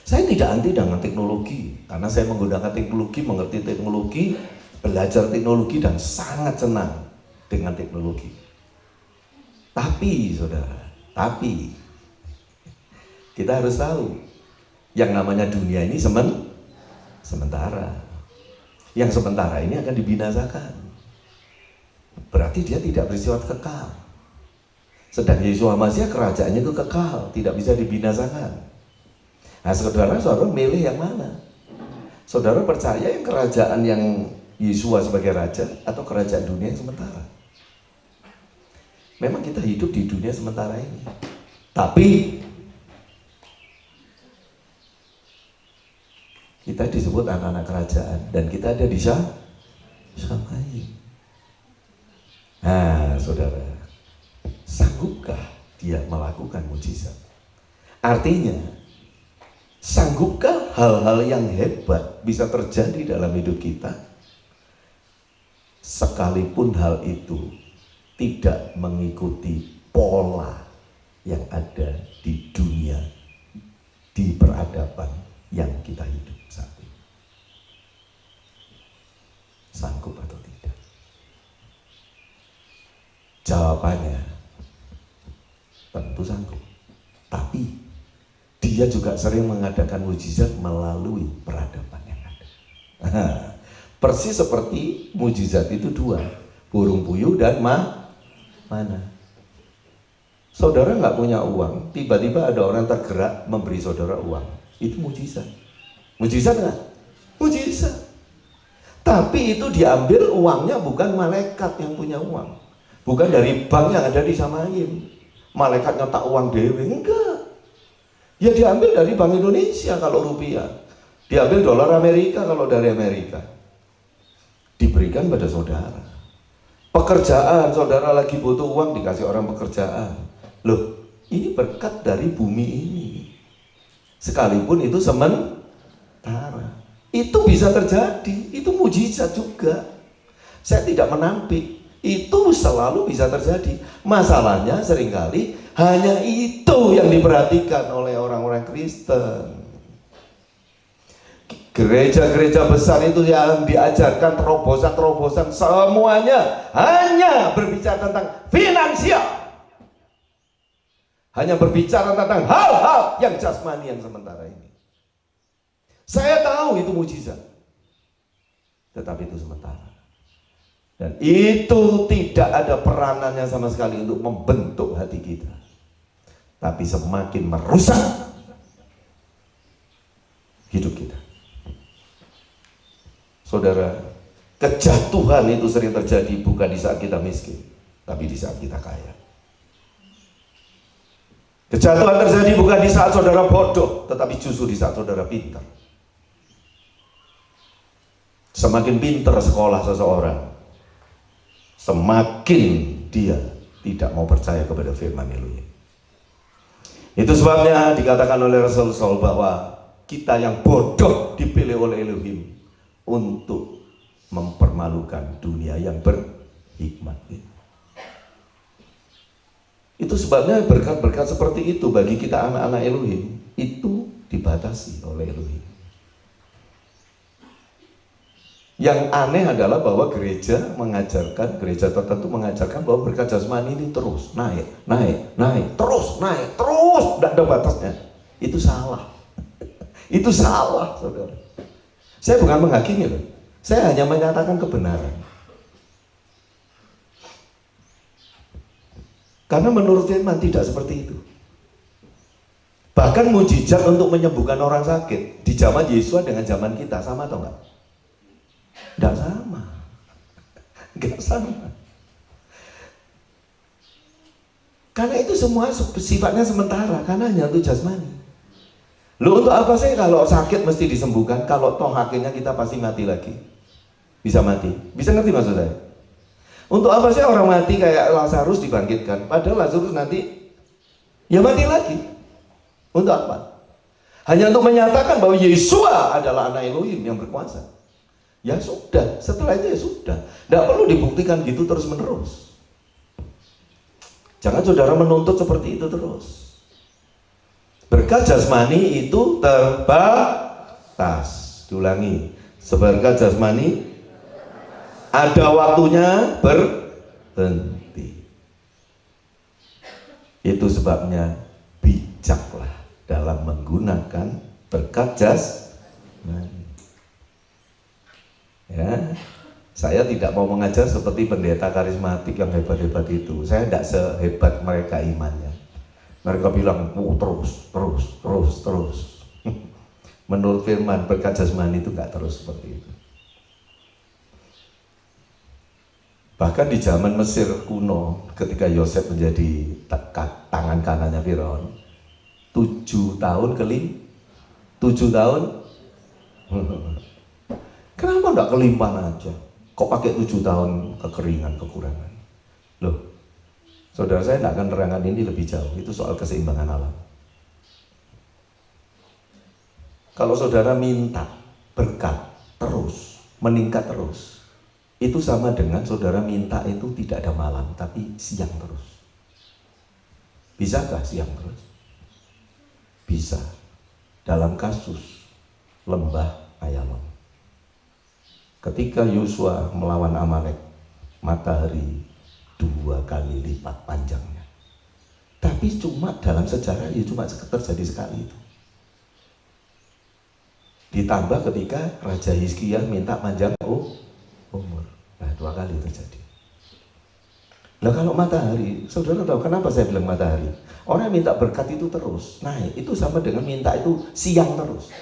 Saya tidak anti dengan teknologi, karena saya menggunakan teknologi, mengerti teknologi, belajar teknologi, dan sangat senang dengan teknologi. Tapi saudara, kita harus tahu, yang namanya dunia ini sementara. Yang sementara ini akan dibinasakan. Berarti dia tidak bersifat kekal. Sedang Yesus Masih kerajaannya itu kekal, tidak bisa dibinasakan. Nah, saudara milih yang mana? Saudara percaya yang kerajaan yang Yesus sebagai raja atau kerajaan dunia yang sementara? Memang kita hidup di dunia sementara ini, tapi kita disebut anak-anak kerajaan dan kita ada di Samaim. Nah, saudara, sanggupkah dia melakukan mujizat? Artinya, sanggupkah hal-hal yang hebat bisa terjadi dalam hidup kita, sekalipun hal itu tidak mengikuti pola yang ada di dunia, di peradaban yang kita hidup saat ini? Sanggup atau tidak? Jawabannya tentu sanggup. Tapi dia juga sering mengadakan mujizat melalui peradaban yang ada. Persis seperti mujizat itu dua, burung puyuh dan mana. Saudara nggak punya uang, tiba-tiba ada orang tergerak memberi saudara uang. Itu mujizat. Mujizat nggak? Mujizat. Tapi itu diambil uangnya bukan malaikat yang punya uang, bukan dari bank yang ada di Samaim. Malaikat nyetak uang dewe, enggak. Ya diambil dari Bank Indonesia kalau rupiah, diambil dolar Amerika kalau dari Amerika, diberikan pada saudara. Pekerjaan, saudara lagi butuh uang, dikasih orang pekerjaan. Loh, ini berkat dari bumi ini. Sekalipun itu sementara, itu bisa terjadi, itu mujizat juga. Saya tidak menampik, itu selalu bisa terjadi. Masalahnya seringkali hanya itu yang diperhatikan oleh orang-orang Kristen. Gereja-gereja besar itu yang diajarkan terobosan-terobosan, semuanya hanya berbicara tentang finansial, hanya berbicara tentang hal-hal yang jasmani yang sementara ini. Saya tahu itu mujizat, tetapi itu sementara. Dan itu tidak ada peranannya sama sekali untuk membentuk hati kita, tapi semakin merusak hidup kita. Saudara, kejatuhan itu sering terjadi bukan di saat kita miskin, tapi di saat kita kaya. Kejatuhan terjadi bukan di saat saudara bodoh, tetapi justru di saat saudara pintar. Semakin pintar sekolah seseorang, semakin dia tidak mau percaya kepada firman Elohim. Itu sebabnya dikatakan oleh Rasul Saul bahwa kita yang bodoh dipilih oleh Elohim untuk mempermalukan dunia yang berhikmat ini. Itu sebabnya berkat-berkat seperti itu bagi kita anak-anak Elohim itu dibatasi oleh Elohim. Yang aneh adalah bahwa gereja tertentu mengajarkan bahwa berkat jasmani ini terus naik, terus naik, terus, tidak ada batasnya. Itu salah. Itu salah, saudara. Saya bukan menghakimi loh. Saya hanya menyatakan kebenaran. Karena menurut firman tidak seperti itu. Bahkan mujizat untuk menyembuhkan orang sakit di zaman Yesus dengan zaman kita sama atau enggak? Enggak sama. Enggak sama. Karena itu semua sifatnya sementara, karena hanya untuk jasmani. Loh, untuk apa sih kalau sakit mesti disembuhkan, kalau toh akhirnya kita pasti mati lagi? Bisa mati. Bisa ngerti maksud saya? Untuk apa sih orang mati kayak Lazarus dibangkitkan? Padahal Lazarus nanti ya mati lagi. Untuk apa? Hanya untuk menyatakan bahwa Yesua adalah anak Elohim yang berkuasa. Ya sudah, setelah itu ya sudah. Tidak perlu dibuktikan gitu terus menerus. Jangan saudara menuntut seperti itu terus. Berkat jasmani itu terbatas. Diulangi, berkat jasmani ada waktunya berhenti. Itu sebabnya bijaklah dalam menggunakan berkat jasmani. Ya, saya tidak mau mengajar seperti pendeta karismatik yang hebat-hebat itu. Saya tidak sehebat mereka imannya. Mereka bilang, terus. Menurut firman, berkat jasmani itu nggak terus seperti itu. Bahkan di zaman Mesir kuno, ketika Yosef menjadi tangan kanannya Firaun, 7 tahun 7 tahun. Kenapa enggak kelimpahan aja? Kok pakai 7 tahun kekeringan, kekurangan? Loh, saudara, saya tidak akan terangkan ini lebih jauh. Itu soal keseimbangan alam. Kalau saudara minta berkat terus, meningkat terus, itu sama dengan saudara minta itu tidak ada malam, tapi siang terus. Bisakah siang terus? Bisa. Dalam kasus lembah Ayalon, ketika Yosua melawan Amalek, matahari 2 kali lipat panjangnya. Tapi cuma dalam sejarah ya cuma terjadi sekali itu. Ditambah ketika Raja Hizkia minta panjang umur. Nah, 2 kali terjadi. Nah, kalau matahari, saudara tahu kenapa saya bilang matahari? Orang yang minta berkat itu terus naik, itu sama dengan minta itu siang terus.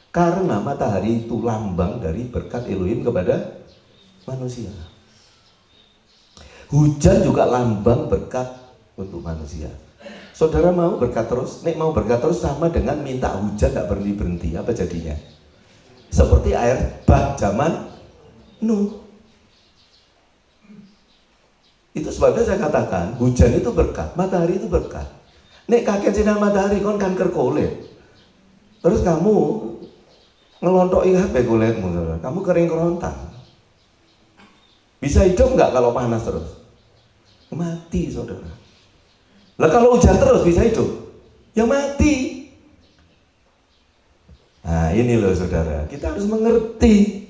Karena matahari itu lambang dari berkat Elohim kepada manusia. Hujan juga lambang berkat untuk manusia. Saudara mau berkat terus? Nek mau berkat terus sama dengan minta hujan tidak berhenti-berhenti. Apa jadinya? Seperti air bah zaman Nuh. Itu sebabnya saya katakan hujan itu berkat, matahari itu berkat. Nek kakek sinar matahari kon kan kulit. Terus kamu ngelontoki HP kulitmu, saudara. Kamu kering kerontang. Bisa hidup nggak kalau panas terus? Mati, saudara. Lah kalau hujan terus bisa hidup? Ya mati. Nah ini loh saudara, kita harus mengerti.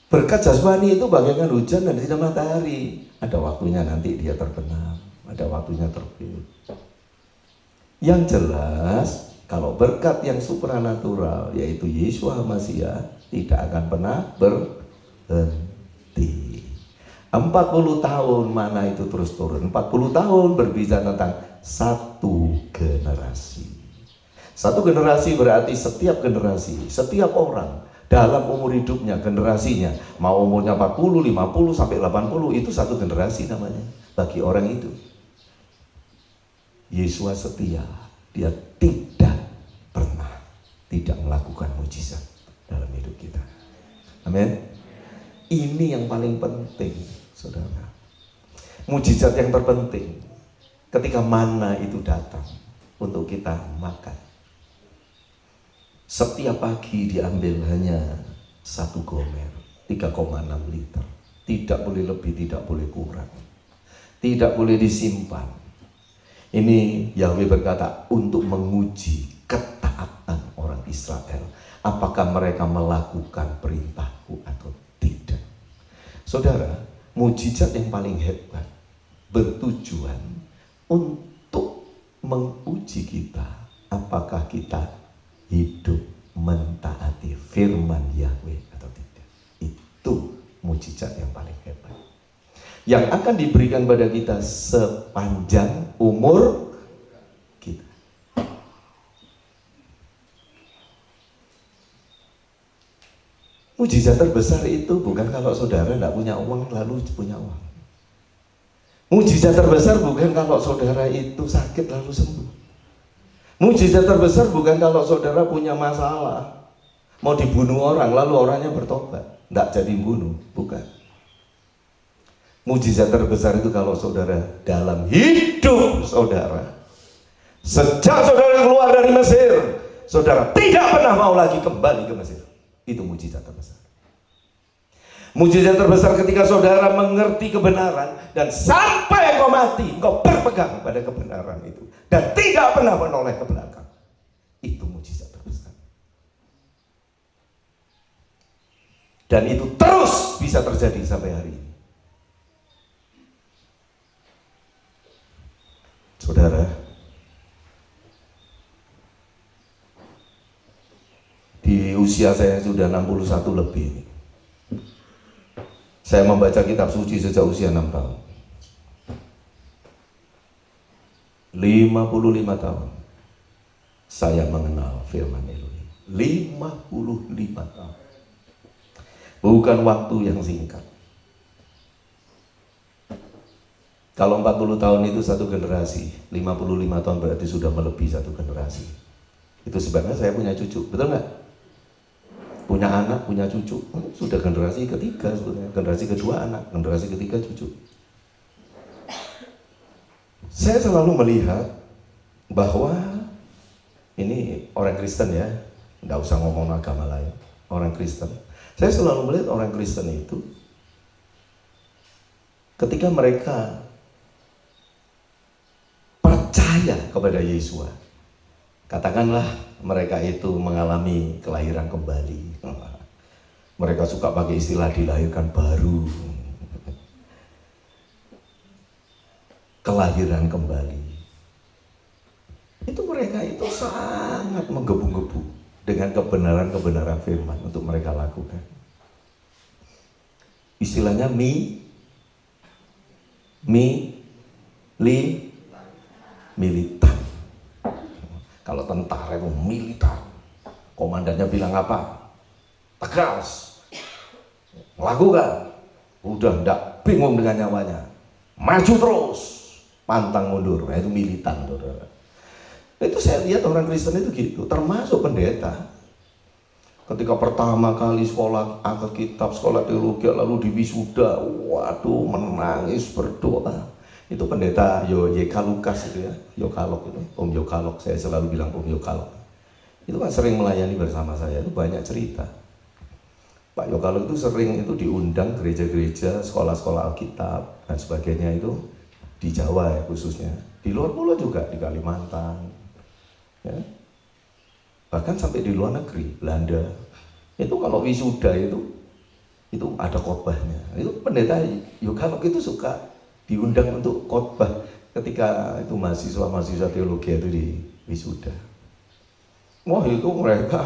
Berkat jasmani itu bagaikan hujan dan sinar matahari. Ada waktunya nanti dia terbenam, ada waktunya terbit. Yang jelas, kalau berkat yang supranatural, yaitu Yesus Masiah, tidak akan pernah berhenti. 40 tahun mana itu terus turun. 40 tahun berbicara tentang satu generasi. Satu generasi berarti setiap generasi, setiap orang dalam umur hidupnya, generasinya, mau umurnya 40, 50, sampai 80, itu satu generasi namanya bagi orang itu. Yesus setia, dia tidak pernah tidak melakukan mujizat dalam hidup kita. Amin. Ini yang paling penting, saudara. Mujizat yang terpenting ketika manna itu datang untuk kita makan. Setiap pagi diambil hanya 1 gomer, 3,6 liter. Tidak boleh lebih, tidak boleh kurang. Tidak boleh disimpan. Ini Yahweh berkata untuk menguji ketaatan orang Israel. Apakah mereka melakukan perintahku atau tidak. Saudara, mujizat yang paling hebat bertujuan untuk menguji kita. Apakah kita hidup mentaati firman Yahweh atau tidak. Itu mujizat yang paling hebat, yang akan diberikan pada kita sepanjang umur kita. Mujizat terbesar itu bukan kalau saudara tidak punya uang lalu punya uang. Mujizat terbesar bukan kalau saudara itu sakit lalu sembuh. Mujizat terbesar bukan kalau saudara punya masalah, mau dibunuh orang lalu orangnya bertobat, tidak jadi bunuh, bukan. Mujizat terbesar itu kalau saudara dalam hidup saudara, sejak saudara keluar dari Mesir, saudara tidak pernah mau lagi kembali ke Mesir. Itu mujizat terbesar. Mujizat terbesar ketika saudara mengerti kebenaran dan sampai engkau mati, engkau berpegang pada kebenaran itu dan tidak pernah menoleh ke belakang. Itu mujizat terbesar. Dan itu terus bisa terjadi sampai hari ini. Saudara, di usia saya sudah 61 lebih ini, saya membaca kitab suci sejak usia 6 tahun. 55 tahun saya mengenal firman Elohim. 55 tahun. Bukan waktu yang singkat. Kalau 40 tahun itu satu generasi, 55 tahun berarti sudah melebihi satu generasi. Itu sebabnya saya punya cucu, betul nggak? Punya anak, punya cucu, sudah generasi ketiga sebenarnya. Generasi kedua anak, generasi ketiga cucu. Saya selalu melihat bahwa ini orang Kristen ya, nggak usah ngomong agama lain, orang Kristen. Saya selalu melihat orang Kristen itu ketika mereka percaya kepada Yesua, katakanlah mereka itu mengalami kelahiran kembali. Mereka suka pakai istilah dilahirkan baru, kelahiran kembali. Itu mereka itu sangat menggebu-gebu dengan kebenaran-kebenaran firman untuk mereka lakukan. Istilahnya militan. Kalau tentara itu militan, komandannya bilang apa? Tegas, lakukan. Udah ndak bingung dengan nyawanya, maju terus, pantang mundur. Nah, itu militan, saudara. Itu saya lihat orang Kristen itu gitu, termasuk pendeta. Ketika pertama kali sekolah Alkitab, sekolah teologi, lalu diwisuda, waduh, menangis berdoa. Itu pendeta Yoka Lukas itu ya, Yokalok itu, Om Yokalok, saya selalu bilang Om Yokalok. Itu kan sering melayani bersama saya, itu banyak cerita. Pak Yokalok itu sering itu diundang gereja-gereja, sekolah-sekolah Alkitab dan sebagainya itu di Jawa ya khususnya. Di luar pulau juga, di Kalimantan. Ya. Bahkan sampai di luar negeri, Belanda. Itu kalau wisuda itu ada khotbahnya. Itu pendeta Yokalok itu suka diundang untuk khotbah ketika itu mahasiswa teologi itu di wisuda. Wah, itu mereka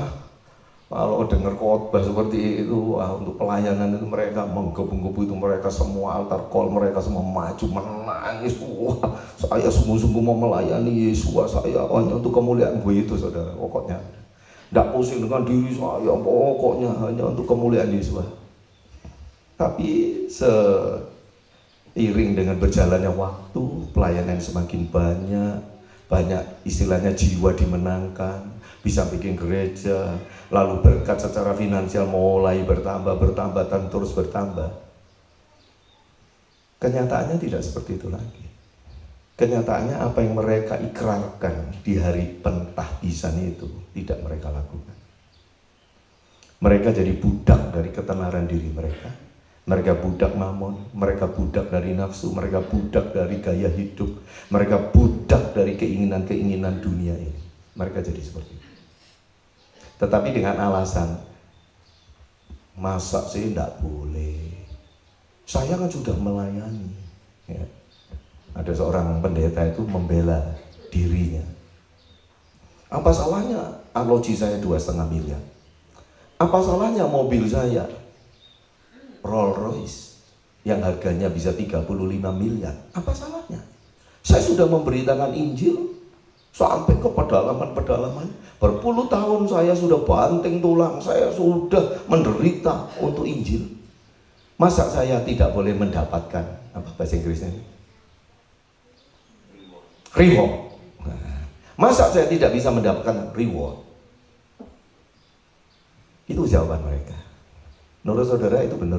kalau dengar khotbah seperti itu, untuk pelayanan itu mereka menggebu-gebu, itu mereka semua altar call, mereka semua maju menangis. Wah, saya sungguh-sungguh mau melayani Yesus, saya hanya untuk kemuliaan itu, saudara. Pokoknya tidak pusing dengan diri saya, pokoknya hanya untuk kemuliaan Yesus. Tapi seiring dengan berjalannya waktu, pelayanan semakin banyak istilahnya jiwa dimenangkan, bisa bikin gereja, lalu berkat secara finansial mulai bertambah dan terus bertambah. Kenyataannya tidak seperti itu lagi. Kenyataannya apa yang mereka ikrarkan di hari pentahbisan itu tidak mereka lakukan. Mereka jadi budak dari ketenaran diri mereka. Mereka budak mamon, mereka budak dari nafsu, mereka budak dari gaya hidup, mereka budak dari keinginan-keinginan dunia ini. Mereka jadi seperti itu. Tetapi dengan alasan, masa sih tidak boleh? Saya kan sudah melayani. Ya. Ada seorang pendeta itu membela dirinya. Apa salahnya arloji saya 2,5 miliar? Apa salahnya mobil saya Rolls Royce yang harganya bisa 35 miliar? Apa salahnya? Saya sudah memberitakan Injil sampai ke pedalaman-pedalaman. Berpuluh tahun saya sudah banting tulang, saya sudah menderita untuk Injil. Masa saya tidak boleh mendapatkan apa bahasa Inggrisnya? Reward. Masa saya tidak bisa mendapatkan reward? Itu jawaban mereka. Menurut saudara itu benar?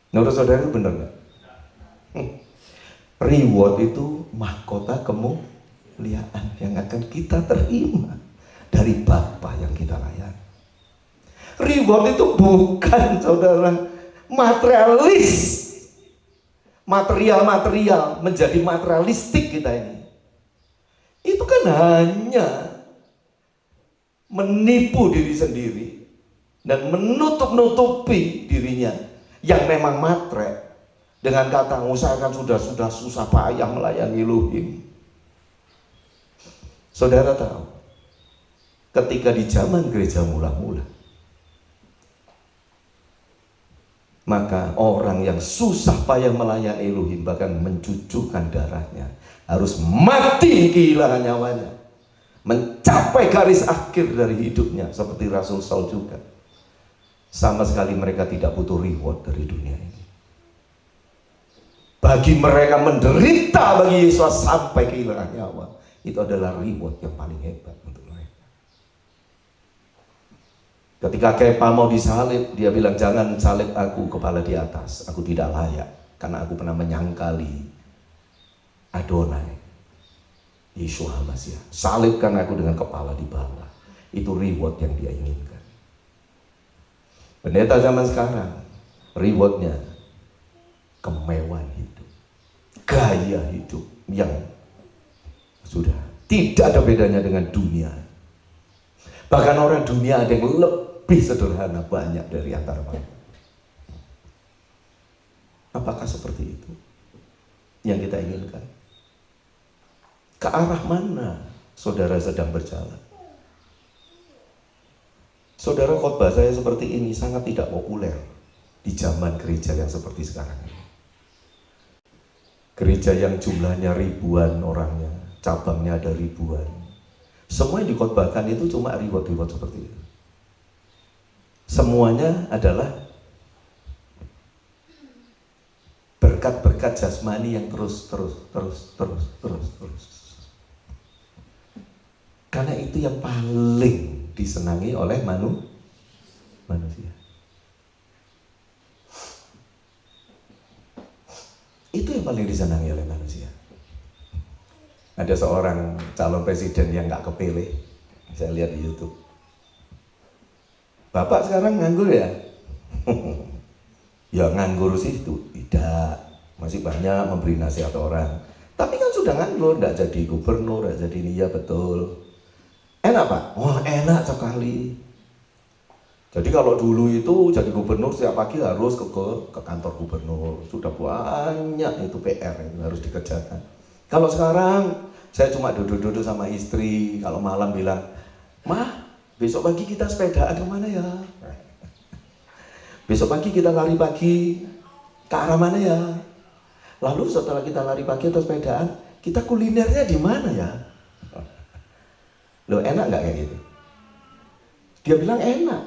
Menurut saudara itu benar nggak? Reward itu mahkota kemuliaan yang akan kita terima dari Bapa yang kita layani. Reward itu bukan, saudara, materialis. Material menjadi materialistik kita ini. Itu kan hanya menipu diri sendiri dan menutup-nutupi dirinya yang memang matre dengan kata saya kan sudah susah payah melayani Elohim. Saudara tahu, ketika di zaman gereja mula-mula, maka orang yang susah payah melayani Elohim bahkan mencucurkan darahnya, harus mati kehilangan nyawanya, mencapai garis akhir dari hidupnya seperti Rasul Saul juga. Sama sekali mereka tidak butuh reward dari dunia ini. Bagi mereka menderita bagi Yesus sampai kehilangan nyawa, itu adalah reward yang paling hebat untuk mereka. Ketika Kepa mau disalib, dia bilang jangan salib aku kepala di atas, aku tidak layak karena aku pernah menyangkali Adonai Yeshua Mashiach. Salibkan aku dengan kepala di bawah. Itu reward yang dia inginkan. Pendeta zaman sekarang rewardnya kemewahan hidup, gaya hidup yang sudah tidak ada bedanya dengan dunia. Bahkan orang dunia ada yang lebih sederhana banyak dari antara mereka. Apakah seperti itu yang kita inginkan? Ke arah mana saudara sedang berjalan? Saudara, khotbah saya seperti ini sangat tidak populer di zaman gereja yang seperti sekarang ini. Gereja yang jumlahnya ribuan orangnya, cabangnya ada ribuan. Semua yang dikhotbahkan itu cuma reward seperti itu. Semuanya adalah berkat-berkat jasmani yang terus. Karena itu yang paling disenangi oleh manusia. Itu yang paling disenangi oleh manusia. Ada seorang calon presiden yang gak kepilih, saya lihat di YouTube. Bapak sekarang nganggur ya? Ya nganggur sih itu tidak, masih banyak memberi nasihat orang. Tapi kan sudah nganggur, gak jadi gubernur, gak jadi ini, ya betul. Enak Pak? Wah enak sekali. Jadi kalau dulu itu jadi gubernur setiap pagi harus ke kantor gubernur. Sudah banyak itu PR yang harus dikerjakan. Kalau sekarang saya cuma duduk-duduk sama istri. Kalau malam bilang, "Mah, besok pagi kita sepedaan kemana ya? Besok pagi kita lari pagi ke arah mana ya? Lalu setelah kita lari pagi atau sepedaan, kita kulinernya di mana ya?" Loh enak gak kayak gitu? Dia bilang enak.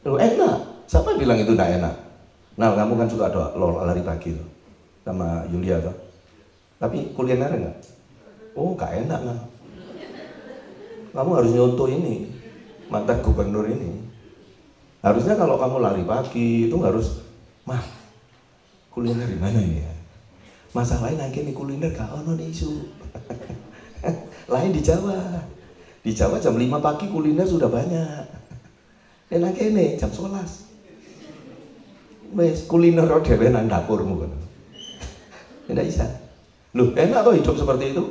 Loh enak? Siapa bilang itu gak enak? Nah kamu kan suka lari pagi loh, sama Yulia tuh. Tapi kuliner enggak? Oh gak enak kan? Kamu harus nyontoh ini, mantan gubernur ini. Harusnya kalau kamu lari pagi itu harus, "Mah, kuliner di mana ini ya?" Masalahnya nangkini kuliner gak ono isu. Lain di Jawa. Di Jawa jam 5 pagi kuliner sudah banyak. Dan ini jam 11. Wes kuliner dhewe nang dapurmu kan. Tidak bisa. Loh, enak toh hidup seperti itu?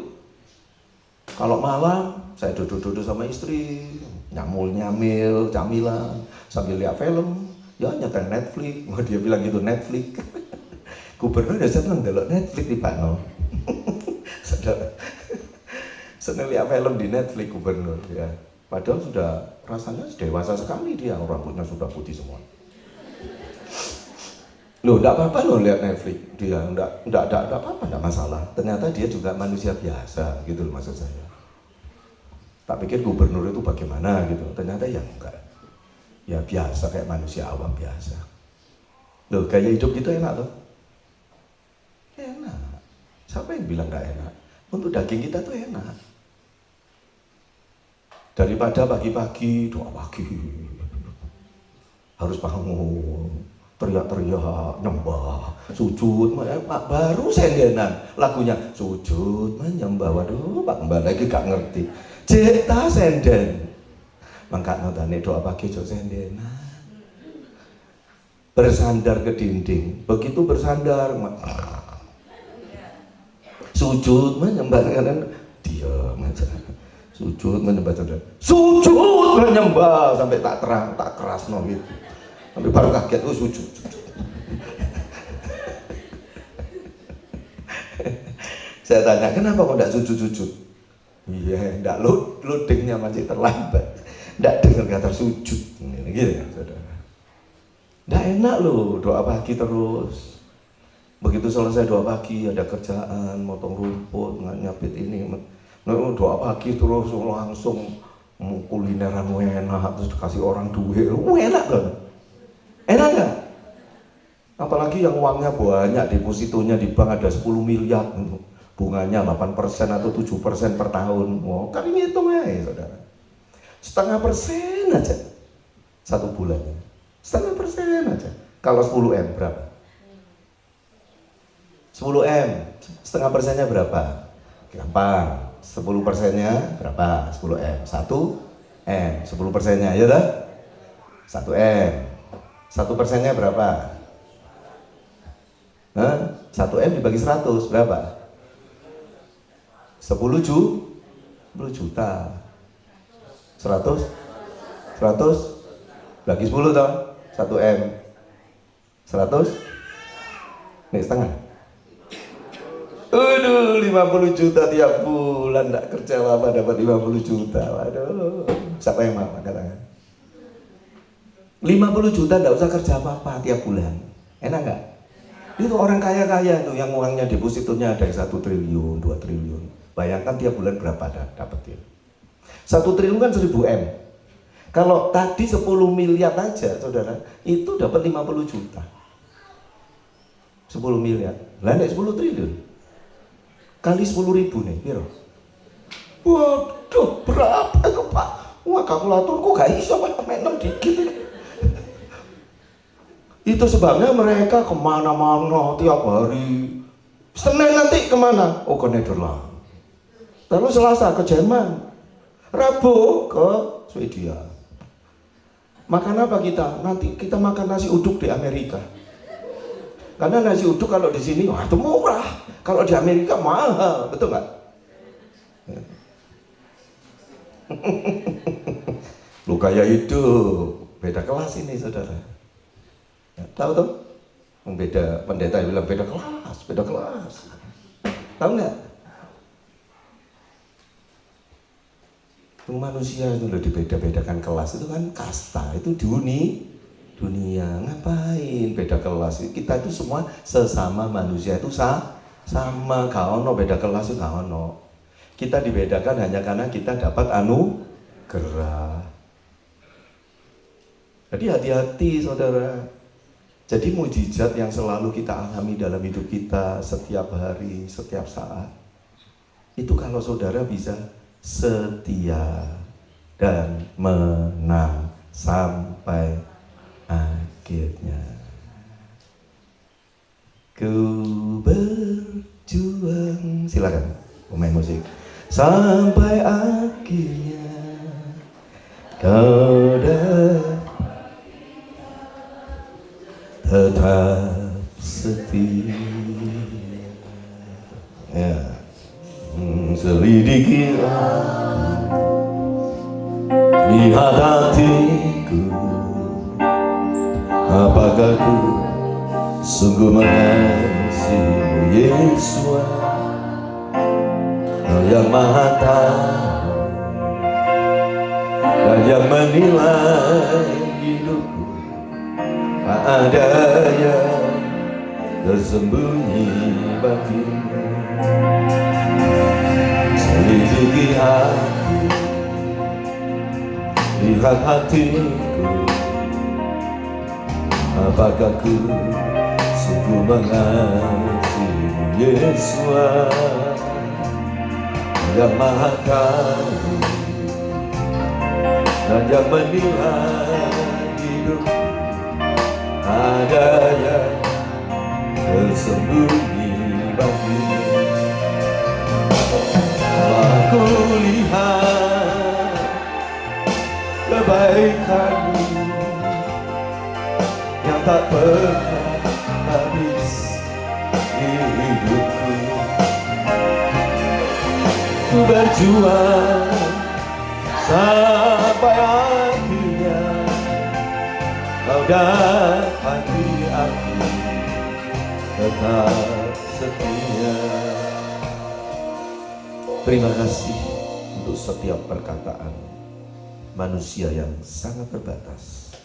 Kalau malam saya duduk-duduk sama istri, nyamil-nyamil, camilan, sambil lihat film, ya nyetel Netflix. Oh, dia bilang gitu Netflix. Gubernur udah seneng delok Netflix di Pano. Seneng lihat film di Netflix gubernur ya. Padahal sudah rasanya dewasa sekali dia, rambutnya sudah putih semua. Loh, enggak apa-apa loh lihat Netflix. Dia enggak apa-apa, enggak masalah. Ternyata dia juga manusia biasa gitu loh maksud saya. Tak pikir gubernur itu bagaimana gitu. Ternyata ya enggak. Ya biasa kayak manusia awam biasa. Loh, gaya hidup gitu enak tuh. Enak. Siapa yang bilang enggak enak? Untuk daging kita tuh enak. Daripada pagi-pagi doa pagi. Harus bangun, teriak-teriak, nyembah, sujud, baru sendenan lagunya sujud menyembah. Waduh, Pak Mbak lagi gak ngerti. Cita senden. Mangkat notane doa pagi jo sendenan. Bersandar ke dinding. Begitu bersandar, sujud menyembah kanan diam aja. Sujud menyembah saudara. Sujud menyembah sampai tak terang, tak keras no gitu. Sampai baru kaget, oh sujud. Saya tanya, kenapa kok enggak sujud-sujud? Iya, enggak loadingnya masih terlambat. Enggak dengar kata sujud. Gitu ya, saudara. Enggak enak loh doa pagi terus. Begitu selesai doa pagi, ada kerjaan, motong rumput, nyapit ini. Doa pagi terus langsung kulineran enak, terus dikasih orang duit. Enak kan? Enak gak? Apalagi yang uangnya banyak, depositonya di bank ada 10 miliar, bunganya 8% atau 7% per tahun. Wow, kali ngitung aja saudara. 0,5% aja satu bulannya, 0,5% aja. Kalau 10 M berapa? 10 M, 0,5%-nya berapa? Gampang, 10%-nya berapa? 10 M, 1 M, 10%-nya ya dah? 1 M. 1%-nya berapa? 1 M dibagi 100 berapa? 10 juta. 100 bagi 10 toh? 1 M 100 nih setengah. Aduh, 50 juta tiap bulan, enggak kerja apa dapat 50 juta. Waduh, siapa yang mau katakan? 50 juta enggak usah kerja apa-apa tiap bulan. Enak enggak? Itu orang kaya-kaya tuh yang uangnya depositonya ada 1 triliun, 2 triliun. Bayangkan tiap bulan berapa dapat dia. 1 triliun kan 1000 M. Kalau tadi 10 miliar aja, saudara, itu dapat 50 juta. 10 miliar. Lah nek 10 triliun. Kali 10.000 nih, piro? Waduh, berapa itu, Pak? Wah, kalkulatorku gak iso, Pak, 6 dikit. Itu sebabnya mereka kemana-mana tiap hari. Senin nanti kemana? Oh, ke Nederland. Terus Selasa ke Jerman. Rabu ke Swedia. Makan apa kita? Nanti kita makan nasi uduk di Amerika. Karena nasi uduk kalau di sini wah itu murah. Kalau di Amerika mahal, betul nggak? Lu kayak hidup beda kelas ini saudara. Ya, tahu tuh? Beda pendeta bilang beda kelas. Tahu nggak? Manusia itu udah dibeda-bedakan kelas itu kan kasta, itu dunia ngapain beda kelas? Kita itu semua sesama manusia itu sama, gak ono beda kelas itu gak ono. Kita dibedakan hanya karena kita dapat anugerah. Jadi hati-hati saudara. Jadi mujizat yang selalu kita alami dalam hidup kita setiap hari, setiap saat. Itu kalau saudara bisa setia dan menang sampai akhirnya. Ku berjuang, silakan pemain musik, sampai akhirnya kau tetap setia. Ya. Selidiki aku, lihat hatiku, apakah ku sungguh mengasihimu, Yesus, Kau yang Maha Tahu dan yang menilai hidupku. Tak ada yang tersembunyi bagimu. Selidiki aku, lihat hatiku, apakah ku sungguh mengasihimu, Yesus, yang Maha Tahu dan yang menilai hidupku. Ada yang tersembunyi bagimu. Aku lihat kebaikanmu yang tak pernah habis di hidupku. Ku berjuang sampai akhirnya Kau dapati aku tetap setia. Terima kasih untuk setiap perkataan manusia yang sangat terbatas,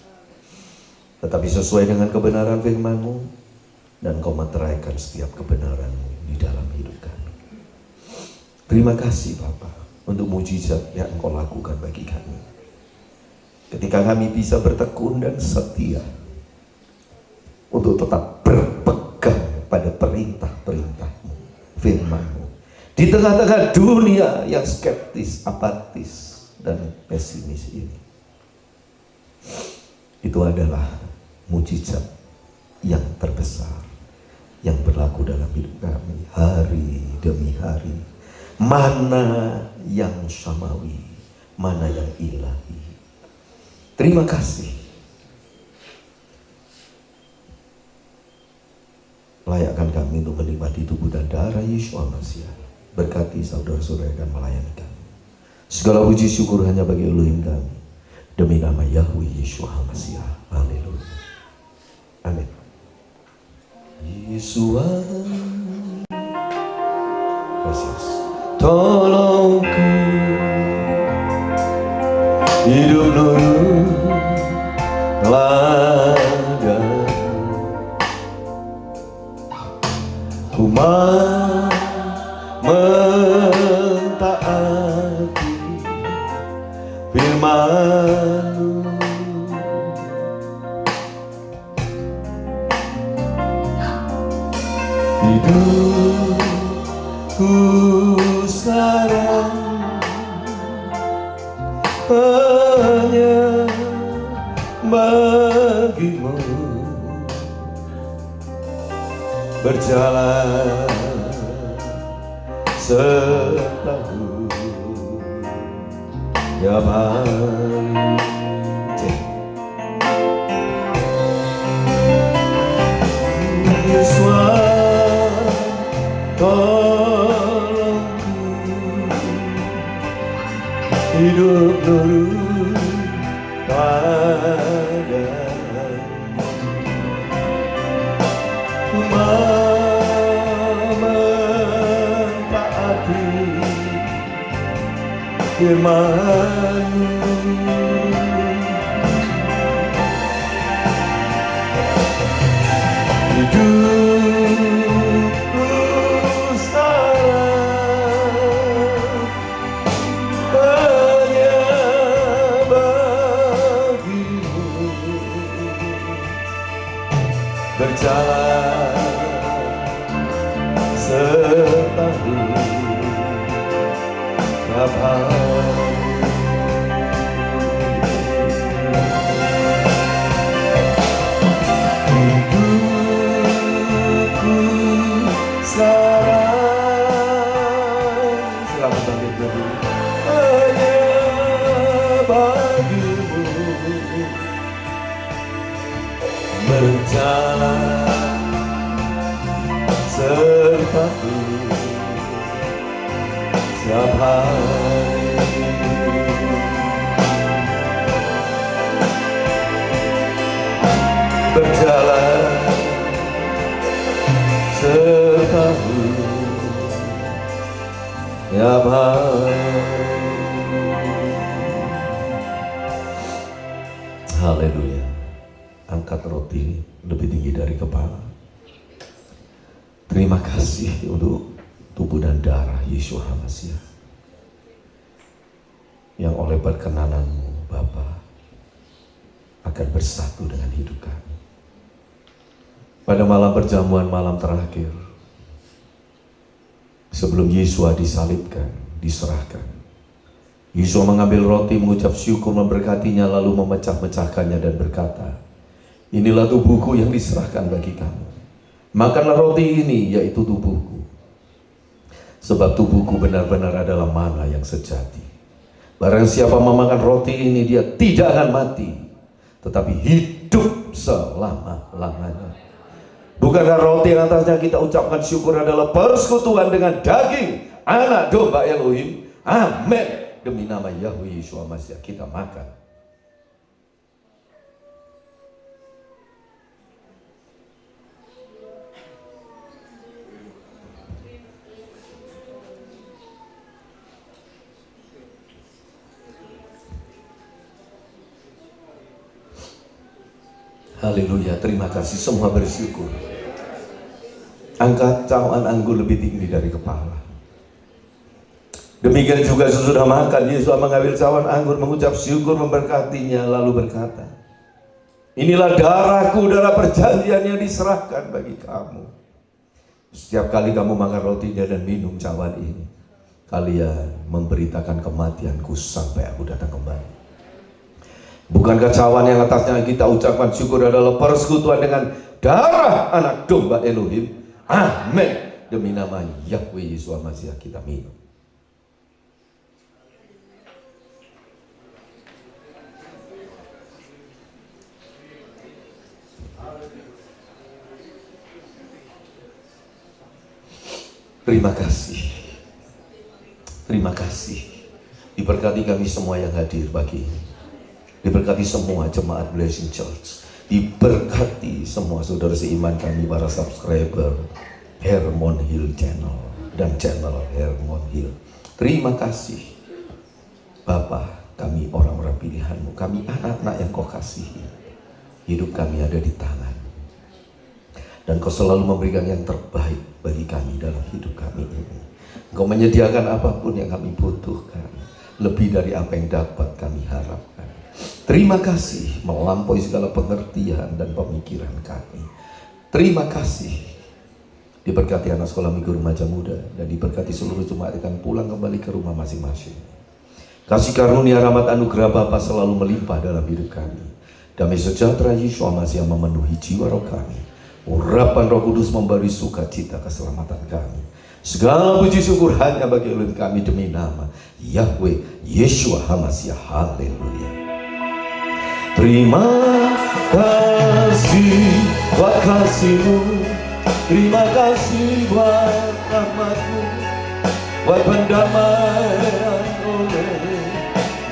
tetapi sesuai dengan kebenaran firman-Mu, dan Kau meteraikan setiap kebenaran-Mu di dalam hidup kami. Terima kasih Bapa untuk mujizat yang Engkau lakukan bagi kami. Ketika kami bisa bertekun dan setia untuk tetap berpegang pada perintah-perintah-Mu, firman-Mu, di tengah-tengah dunia yang skeptis, apatis, dan pesimis ini. Itu adalah mujizat yang terbesar yang berlaku dalam hidup kami hari demi hari. Mana yang samawi, mana yang ilahi. Terima kasih. Layakkan kami untuk menikmati tubuh dan darah Yesus Al-Masih. Berkati saudara-saudara yang akan melayani kami. Segala puji syukur hanya bagi Elohim kami, demi nama Yahweh Yesus Al-Masih. Haleluya. Amin. Yesus, Yesus, tolongku hidup nurut teladan, ku mentaati firman-Mu. Hidupku sekarang hanya bagi-Mu, berjalan setahun tiap hari. Yesus, tolongku hidup nurut padamu, mentaati firman-Mu. Hidupku sekarang hanya bagi-Mu, berjalan setahun tiap hari. Hidupku sekarang, selamat bangkit berdiri, hanya bagi-Mu, berjalan berjalan sertaku setiap hari. Berjalan sertaku setiap hari. Haleluya. Angkat roti lebih tinggi dari kepala. Terima kasih untuk tubuh dan darah Yeshua HaMashiach yang oleh perkenananmu Bapa akan bersatu dengan hidup kami. Pada malam perjamuan malam terakhir sebelum Yeshua disalibkan, diserahkan, Yeshua mengambil roti, mengucap syukur, memberkatinya, lalu memecah-mecahkannya dan berkata, inilah tubuhku yang diserahkan bagi kamu. Makanlah roti ini, yaitu tubuhku. Sebab tubuhku benar-benar adalah mana yang sejati. Barang siapa memakan roti ini, dia tidak akan mati, tetapi hidup selama-lamanya. Bukankah roti yang atasnya kita ucapkan syukur adalah persekutuan dengan daging anak domba Elohim? Amin. Demi nama Yahweh Yeshua HaMashiach kita makan. Haleluya, terima kasih, semua bersyukur. Angkat cawan anggur lebih tinggi dari kepala. Demikian juga sesudah makan, Yesus mengambil cawan anggur, mengucap syukur, memberkatinya, lalu berkata, inilah darahku, darah perjanjian yang diserahkan bagi kamu. Setiap kali kamu makan rotinya dan minum cawan ini, kalian memberitakan kematianku sampai aku datang kembali. Bukankah cawan yang atasnya kita ucapkan syukur adalah persekutuan dengan darah anak domba Elohim? Amin. Demi nama Yahweh Yeshua HaMashiach kita minum. Terima kasih. Terima kasih. Diberkati kami semua yang hadir pagi ini. Diberkati semua jemaat Blessing Church. Diberkati semua saudara seiman kami, para subscriber Hermon Hill Channel dan channel Hermon Hill. Terima kasih Bapa, kami orang-orang pilihan-Mu, kami anak-anak yang Kau kasihi. Hidup kami ada di tangan. Dan Kau selalu memberikan yang terbaik bagi kami dalam hidup kami ini. Kau menyediakan apapun yang kami butuhkan, lebih dari apa yang dapat kami harapkan. Terima kasih melampaui segala pengertian dan pemikiran kami. Terima kasih. Diberkati anak sekolah minggu remaja muda, dan diberkati seluruh jemaat akan pulang kembali ke rumah masing-masing. Kasih karunia rahmat anugerah Bapa selalu melimpah dalam hidup kami. Damai sejahtera Yeshua HaMashiach memenuhi jiwa roh kami. Urapan Roh Kudus memberi sukacita keselamatan kami. Segala puji syukur hanya bagi Elohim kami demi nama Yahweh Yeshua HaMashiach. Haleluya. Terima kasih buat kasih-Mu, terima kasih buat rahmat-Mu, buat pendamaian oleh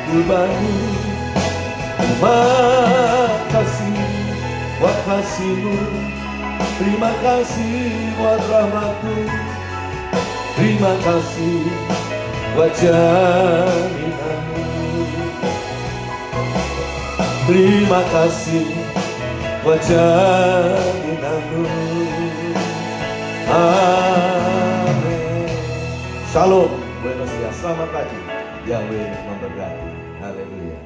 kurban-Mu. Terima kasih buat kasih-Mu, terima kasih buat rahmat-Mu, terima kasih buat jaminan-Mu. Terima kasih buat jaminan-Mu. Amin. Shalom, buenos dias, selamat pagi. Yahweh memberkati. Haleluya.